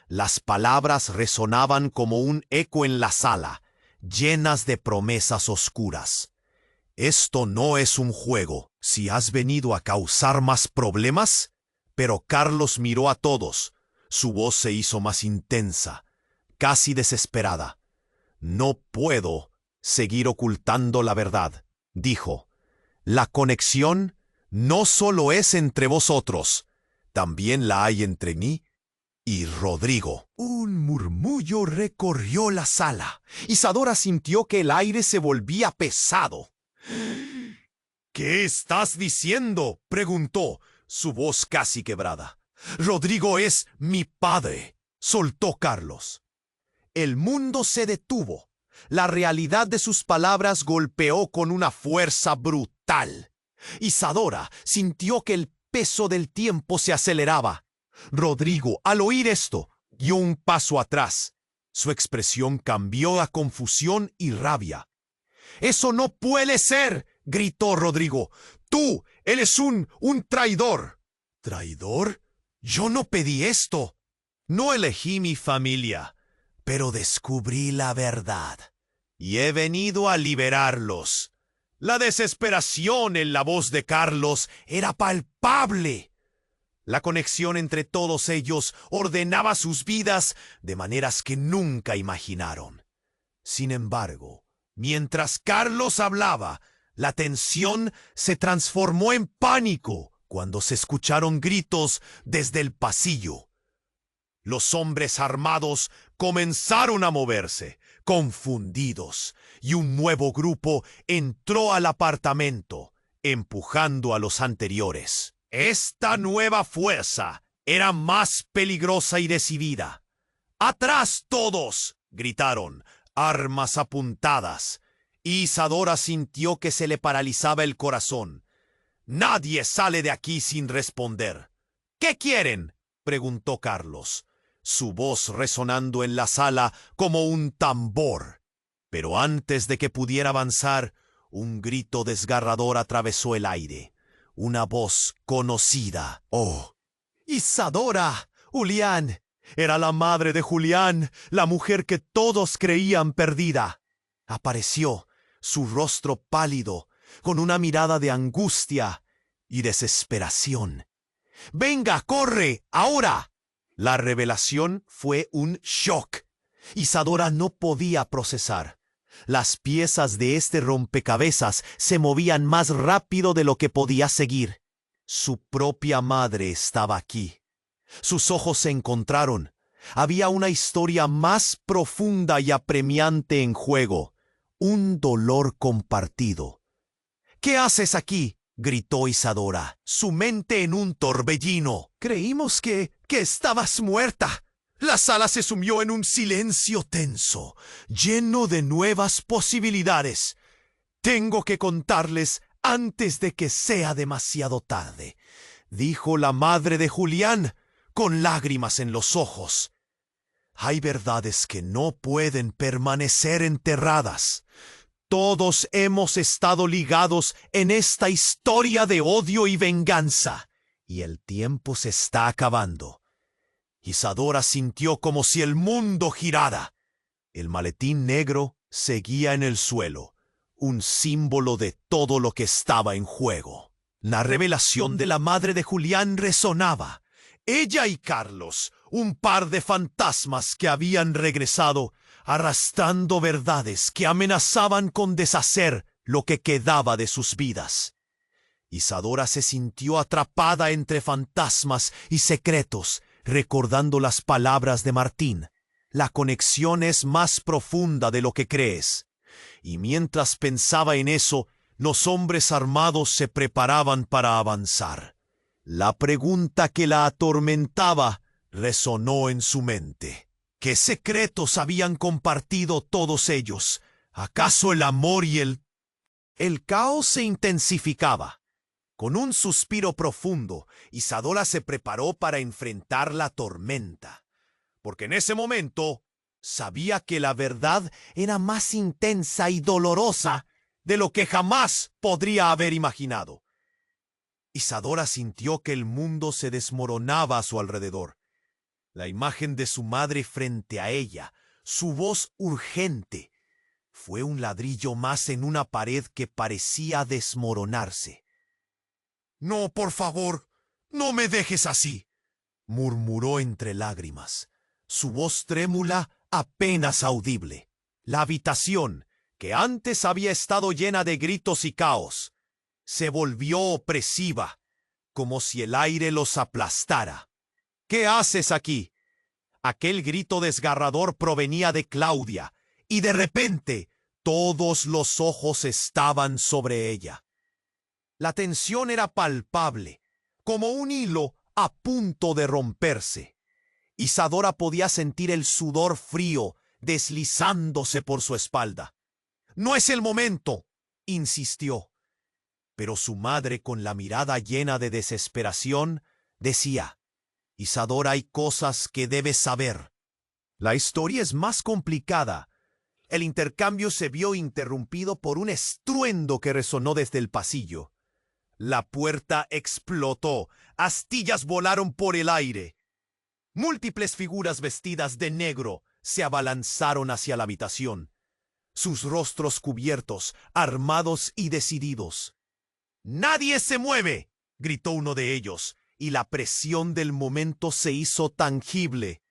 Las palabras resonaban como un eco en la sala, llenas de promesas oscuras. Esto no es un juego, si has venido a causar más problemas. Pero Carlos miró a todos. Su voz se hizo más intensa, casi desesperada. No puedo seguir ocultando la verdad, dijo. La conexión no solo es entre vosotros, también la hay entre mí y Rodrigo. Un murmullo recorrió la sala. Isadora sintió que el aire se volvía pesado. ¿Qué estás diciendo?, preguntó, su voz casi quebrada. Rodrigo es mi padre, soltó Carlos. El mundo se detuvo. La realidad de sus palabras golpeó con una fuerza brutal. Isadora sintió que el peso del tiempo se aceleraba. Rodrigo, al oír esto, dio un paso atrás. Su expresión cambió a confusión y rabia. «¡Eso no puede ser!», gritó Rodrigo. «Tú eres un traidor». «¿Traidor? Yo no pedí esto. No elegí mi familia, pero descubrí la verdad. Y he venido a liberarlos». La desesperación en la voz de Carlos era palpable. La conexión entre todos ellos ordenaba sus vidas de maneras que nunca imaginaron. Sin embargo, mientras Carlos hablaba, la tensión se transformó en pánico cuando se escucharon gritos desde el pasillo. Los hombres armados comenzaron a moverse, confundidos, y un nuevo grupo entró al apartamento, empujando a los anteriores. Esta nueva fuerza era más peligrosa y decidida. «¡Atrás todos!», gritaron, armas apuntadas. Isadora sintió que se le paralizaba el corazón. «Nadie sale de aquí sin responder». «¿Qué quieren?», preguntó Carlos, su voz resonando en la sala como un tambor. Pero antes de que pudiera avanzar, un grito desgarrador atravesó el aire. Una voz conocida. «¡Oh! ¡Isadora! ¡Julián! Era la madre de Julián, la mujer que todos creían perdida». Apareció, su rostro pálido, con una mirada de angustia y desesperación. «¡Venga, corre, ahora!». La revelación fue un shock. Isadora no podía procesar. Las piezas de este rompecabezas se movían más rápido de lo que podía seguir. Su propia madre estaba aquí. Sus ojos se encontraron. Había una historia más profunda y apremiante en juego. Un dolor compartido. «¿Qué haces aquí?», gritó Isadora, su mente en un torbellino. «Creímos que estabas muerta». La sala se sumió en un silencio tenso, lleno de nuevas posibilidades. «Tengo que contarles antes de que sea demasiado tarde», dijo la madre de Julián, con lágrimas en los ojos. «Hay verdades que no pueden permanecer enterradas. Todos hemos estado ligados en esta historia de odio y venganza, y el tiempo se está acabando». Isadora sintió como si el mundo girara. El maletín negro seguía en el suelo, un símbolo de todo lo que estaba en juego. La revelación de la madre de Julián resonaba. Ella y Carlos, un par de fantasmas que habían regresado, arrastrando verdades que amenazaban con deshacer lo que quedaba de sus vidas. Isadora se sintió atrapada entre fantasmas y secretos, recordando las palabras de Martín. La conexión es más profunda de lo que crees. Y mientras pensaba en eso, los hombres armados se preparaban para avanzar. La pregunta que la atormentaba resonó en su mente. ¿Qué secretos habían compartido todos ellos? ¿Acaso el amor y El caos se intensificaba. Con un suspiro profundo, Isadora se preparó para enfrentar la tormenta, porque en ese momento sabía que la verdad era más intensa y dolorosa de lo que jamás podría haber imaginado. Isadora sintió que el mundo se desmoronaba a su alrededor. La imagen de su madre frente a ella, su voz urgente, fue un ladrillo más en una pared que parecía desmoronarse. «No, por favor, no me dejes así», murmuró entre lágrimas, su voz trémula apenas audible. La habitación, que antes había estado llena de gritos y caos, se volvió opresiva, como si el aire los aplastara. «¿Qué haces aquí?». Aquel grito desgarrador provenía de Claudia, y de repente todos los ojos estaban sobre ella. La tensión era palpable, como un hilo a punto de romperse. Isadora podía sentir el sudor frío deslizándose por su espalda. «No es el momento», insistió. Pero su madre, con la mirada llena de desesperación, decía: «Isadora, hay cosas que debes saber». La historia es más complicada. El intercambio se vio interrumpido por un estruendo que resonó desde el pasillo. La puerta explotó, astillas volaron por el aire. Múltiples figuras vestidas de negro se abalanzaron hacia la habitación, sus rostros cubiertos, armados y decididos. «¡Nadie se mueve!», gritó uno de ellos, y la presión del momento se hizo tangible.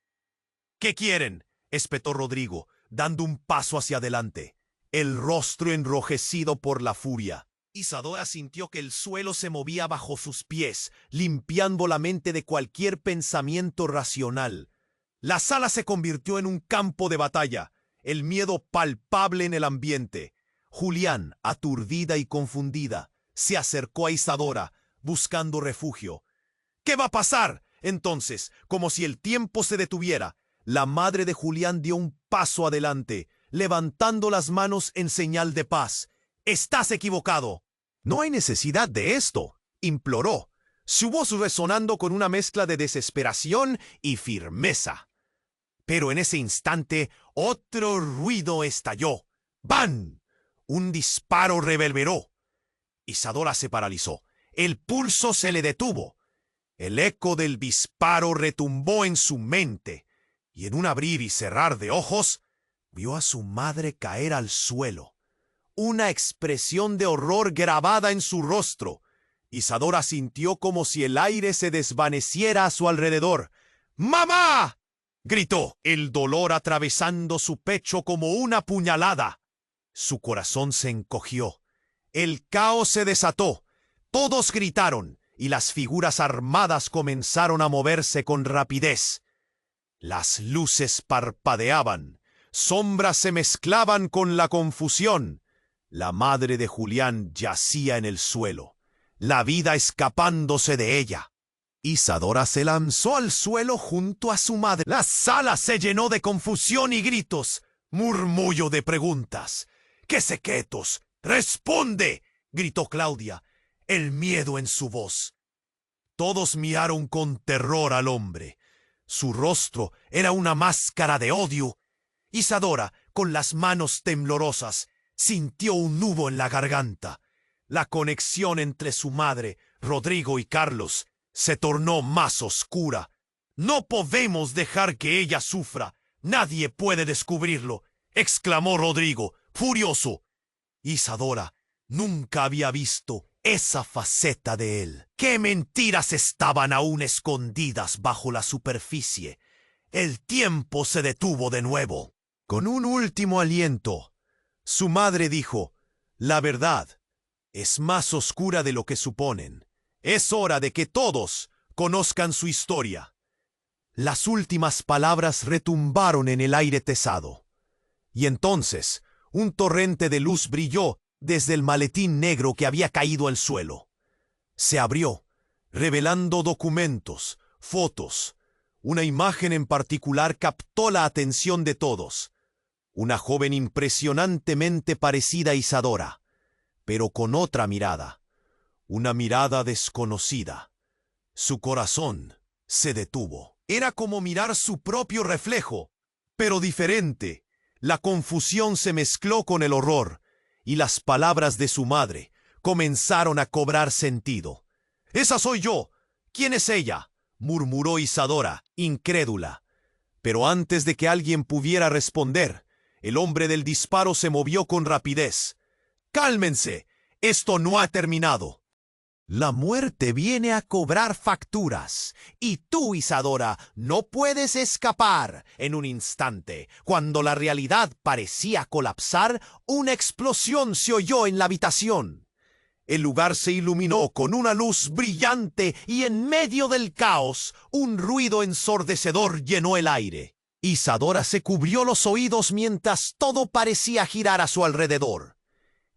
«¿Qué quieren?», espetó Rodrigo, dando un paso hacia adelante, el rostro enrojecido por la furia. Isadora sintió que el suelo se movía bajo sus pies, limpiando la mente de cualquier pensamiento racional. La sala se convirtió en un campo de batalla, el miedo palpable en el ambiente. Julián, aturdida y confundida, se acercó a Isadora, buscando refugio. «¿Qué va a pasar?». Entonces, como si el tiempo se detuviera, la madre de Julián dio un paso adelante, levantando las manos en señal de paz. «Estás equivocado». «No hay necesidad de esto», imploró, su voz resonando con una mezcla de desesperación y firmeza. Pero en ese instante, otro ruido estalló. ¡Bam! Un disparo reverberó. Isadora se paralizó. El pulso se le detuvo. El eco del disparo retumbó en su mente, y en un abrir y cerrar de ojos, vio a su madre caer al suelo, una expresión de horror grabada en su rostro. Isadora sintió como si el aire se desvaneciera a su alrededor. «¡Mamá!», gritó, el dolor atravesando su pecho como una puñalada. Su corazón se encogió. El caos se desató. Todos gritaron, y las figuras armadas comenzaron a moverse con rapidez. Las luces parpadeaban, sombras se mezclaban con la confusión. La madre de Julián yacía en el suelo, la vida escapándose de ella. Isadora se lanzó al suelo junto a su madre. La sala se llenó de confusión y gritos, murmullo de preguntas. «¡Quédese quietos! ¡Responde!», gritó Claudia, el miedo en su voz. Todos miraron con terror al hombre. Su rostro era una máscara de odio. Isadora, con las manos temblorosas, sintió un nudo en la garganta. La conexión entre su madre, Rodrigo y Carlos se tornó más oscura. «No podemos dejar que ella sufra. Nadie puede descubrirlo», exclamó Rodrigo, furioso. Isadora nunca había visto esa faceta de él. ¿Qué mentiras estaban aún escondidas bajo la superficie? El tiempo se detuvo de nuevo. Con un último aliento, su madre dijo: «La verdad es más oscura de lo que suponen. Es hora de que todos conozcan su historia». Las últimas palabras retumbaron en el aire pesado. Y entonces un torrente de luz brilló desde el maletín negro que había caído al suelo. Se abrió, revelando documentos, fotos. Una imagen en particular captó la atención de todos. Una joven impresionantemente parecida a Isadora, pero con otra mirada, una mirada desconocida. Su corazón se detuvo. Era como mirar su propio reflejo, pero diferente. La confusión se mezcló con el horror, y las palabras de su madre comenzaron a cobrar sentido. Esa soy yo. ¿Quién es ella? Murmuró Isadora, incrédula. Pero antes de que alguien pudiera responder, el hombre del disparo se movió con rapidez. ¡Cálmense! Esto no ha terminado. La muerte viene a cobrar facturas, y tú, Isadora, no puedes escapar. En un instante, cuando la realidad parecía colapsar, una explosión se oyó en la habitación. El lugar se iluminó con una luz brillante y en medio del caos, un ruido ensordecedor llenó el aire. Isadora se cubrió los oídos mientras todo parecía girar a su alrededor.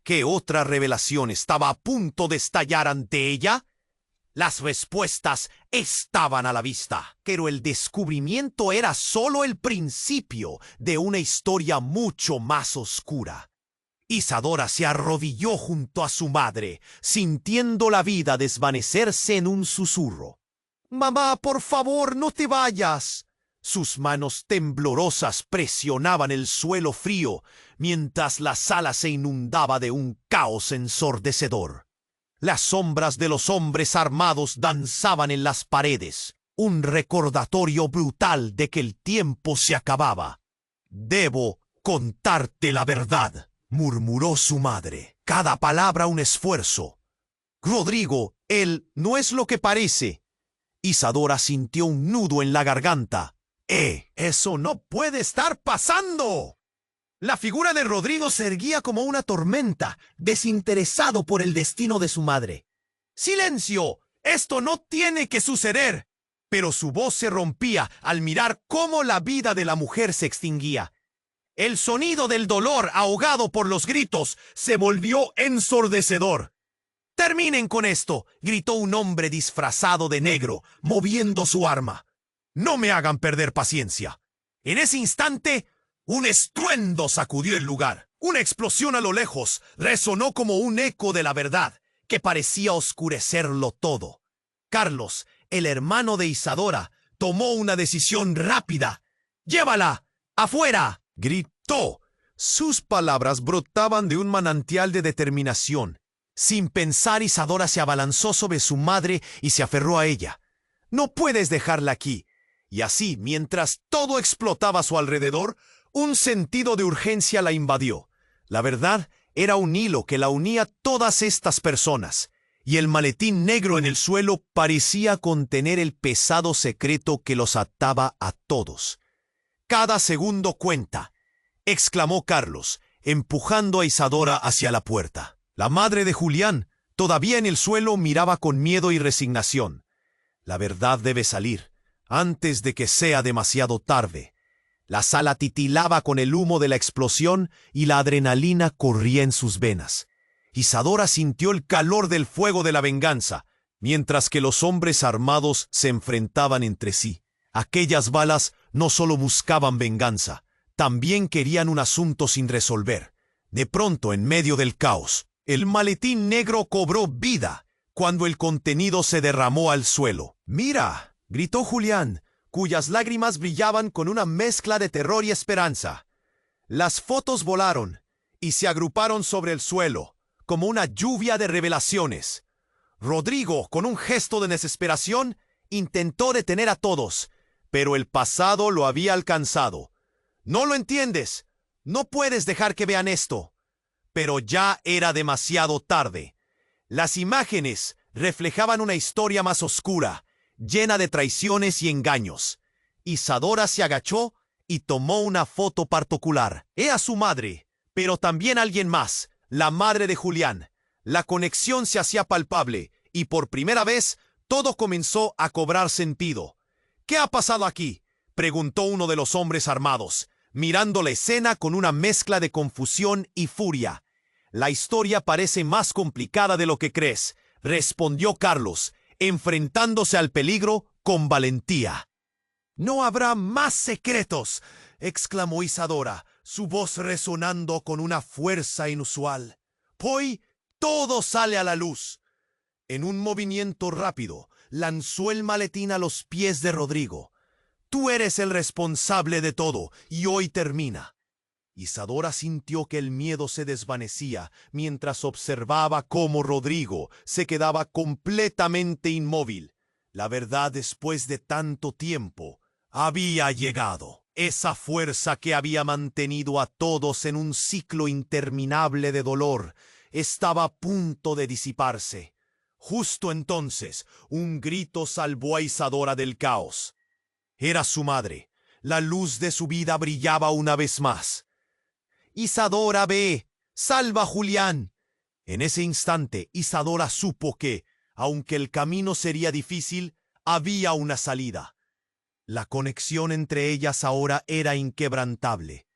¿Qué otra revelación estaba a punto de estallar ante ella? Las respuestas estaban a la vista, pero el descubrimiento era solo el principio de una historia mucho más oscura. Isadora se arrodilló junto a su madre, sintiendo la vida desvanecerse en un susurro. «Mamá, por favor, no te vayas». Sus manos temblorosas presionaban el suelo frío, mientras la sala se inundaba de un caos ensordecedor. Las sombras de los hombres armados danzaban en las paredes, un recordatorio brutal de que el tiempo se acababa. «Debo contarte la verdad», murmuró su madre, cada palabra un esfuerzo. «Rodrigo, él no es lo que parece». Isadora sintió un nudo en la garganta. Eso no puede estar pasando». La figura de Rodrigo se erguía como una tormenta, desinteresado por el destino de su madre. «¡Silencio! ¡Esto no tiene que suceder!» Pero su voz se rompía al mirar cómo la vida de la mujer se extinguía. El sonido del dolor, ahogado por los gritos, se volvió ensordecedor. «¡Terminen con esto!», gritó un hombre disfrazado de negro, moviendo su arma. «No me hagan perder paciencia». En ese instante, un estruendo sacudió el lugar. Una explosión a lo lejos resonó como un eco de la verdad, que parecía oscurecerlo todo. Carlos, el hermano de Isadora, tomó una decisión rápida. «¡Llévala! ¡Afuera!», gritó. Sus palabras brotaban de un manantial de determinación. Sin pensar, Isadora se abalanzó sobre su madre y se aferró a ella. «No puedes dejarla aquí». Y así, mientras todo explotaba a su alrededor, un sentido de urgencia la invadió. La verdad era un hilo que la unía a todas estas personas, y el maletín negro en el suelo parecía contener el pesado secreto que los ataba a todos. «Cada segundo cuenta», exclamó Carlos, empujando a Isadora hacia la puerta. La madre de Julián, todavía en el suelo, miraba con miedo y resignación. «La verdad debe salir antes de que sea demasiado tarde». La sala titilaba con el humo de la explosión y la adrenalina corría en sus venas. Isadora sintió el calor del fuego de la venganza, mientras que los hombres armados se enfrentaban entre sí. Aquellas balas no solo buscaban venganza, también querían un asunto sin resolver. De pronto, en medio del caos, el maletín negro cobró vida cuando el contenido se derramó al suelo. «¡Mira!», gritó Julián, cuyas lágrimas brillaban con una mezcla de terror y esperanza. Las fotos volaron y se agruparon sobre el suelo, como una lluvia de revelaciones. Rodrigo, con un gesto de desesperación, intentó detener a todos, pero el pasado lo había alcanzado. «No lo entiendes. No puedes dejar que vean esto». Pero ya era demasiado tarde. Las imágenes reflejaban una historia más oscura, llena de traiciones y engaños. Isadora se agachó y tomó una foto particular. Era su madre, pero también alguien más, la madre de Julián. La conexión se hacía palpable y por primera vez todo comenzó a cobrar sentido. «¿Qué ha pasado aquí?», preguntó uno de los hombres armados, mirando la escena con una mezcla de confusión y furia. «La historia parece más complicada de lo que crees», respondió Carlos, enfrentándose al peligro con valentía. «No habrá más secretos», exclamó Isadora, su voz resonando con una fuerza inusual. «Hoy todo sale a la luz». En un movimiento rápido, lanzó el maletín a los pies de Rodrigo. «Tú eres el responsable de todo, y hoy termina». Isadora sintió que el miedo se desvanecía mientras observaba cómo Rodrigo se quedaba completamente inmóvil. La verdad, después de tanto tiempo, había llegado. Esa fuerza que había mantenido a todos en un ciclo interminable de dolor estaba a punto de disiparse. Justo entonces, un grito salvó a Isadora del caos. Era su madre. La luz de su vida brillaba una vez más. «Isadora, ve, salva a Julián». En ese instante, Isadora supo que, aunque el camino sería difícil, había una salida. La conexión entre ellas ahora era inquebrantable.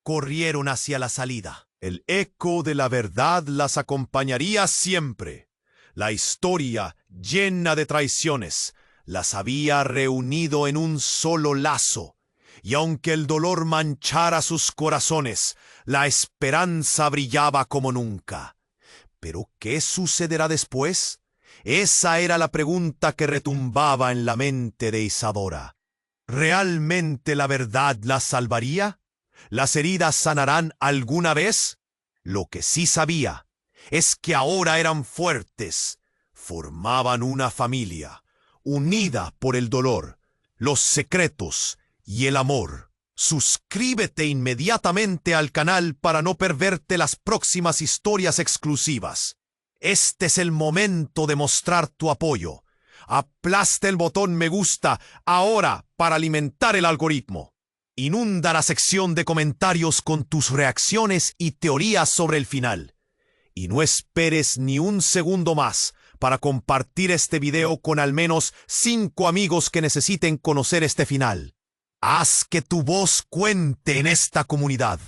Corrieron hacia la salida. El eco de la verdad las acompañaría siempre. La historia, llena de traiciones, las había reunido en un solo lazo. Y aunque el dolor manchara sus corazones, la esperanza brillaba como nunca. ¿Pero qué sucederá después? Esa era la pregunta que retumbaba en la mente de Isadora. ¿Realmente la verdad las salvaría? ¿Las heridas sanarán alguna vez? Lo que sí sabía es que ahora eran fuertes. Formaban una familia, unida por el dolor, los secretos y el amor. Suscríbete inmediatamente al canal para no perderte las próximas historias exclusivas. Este es el momento de mostrar tu apoyo. Aplasta el botón me gusta ahora para alimentar el algoritmo. Inunda la sección de comentarios con tus reacciones y teorías sobre el final. Y no esperes ni un segundo más para compartir este video con al menos 5 amigos que necesiten conocer este final. Haz que tu voz cuente en esta comunidad.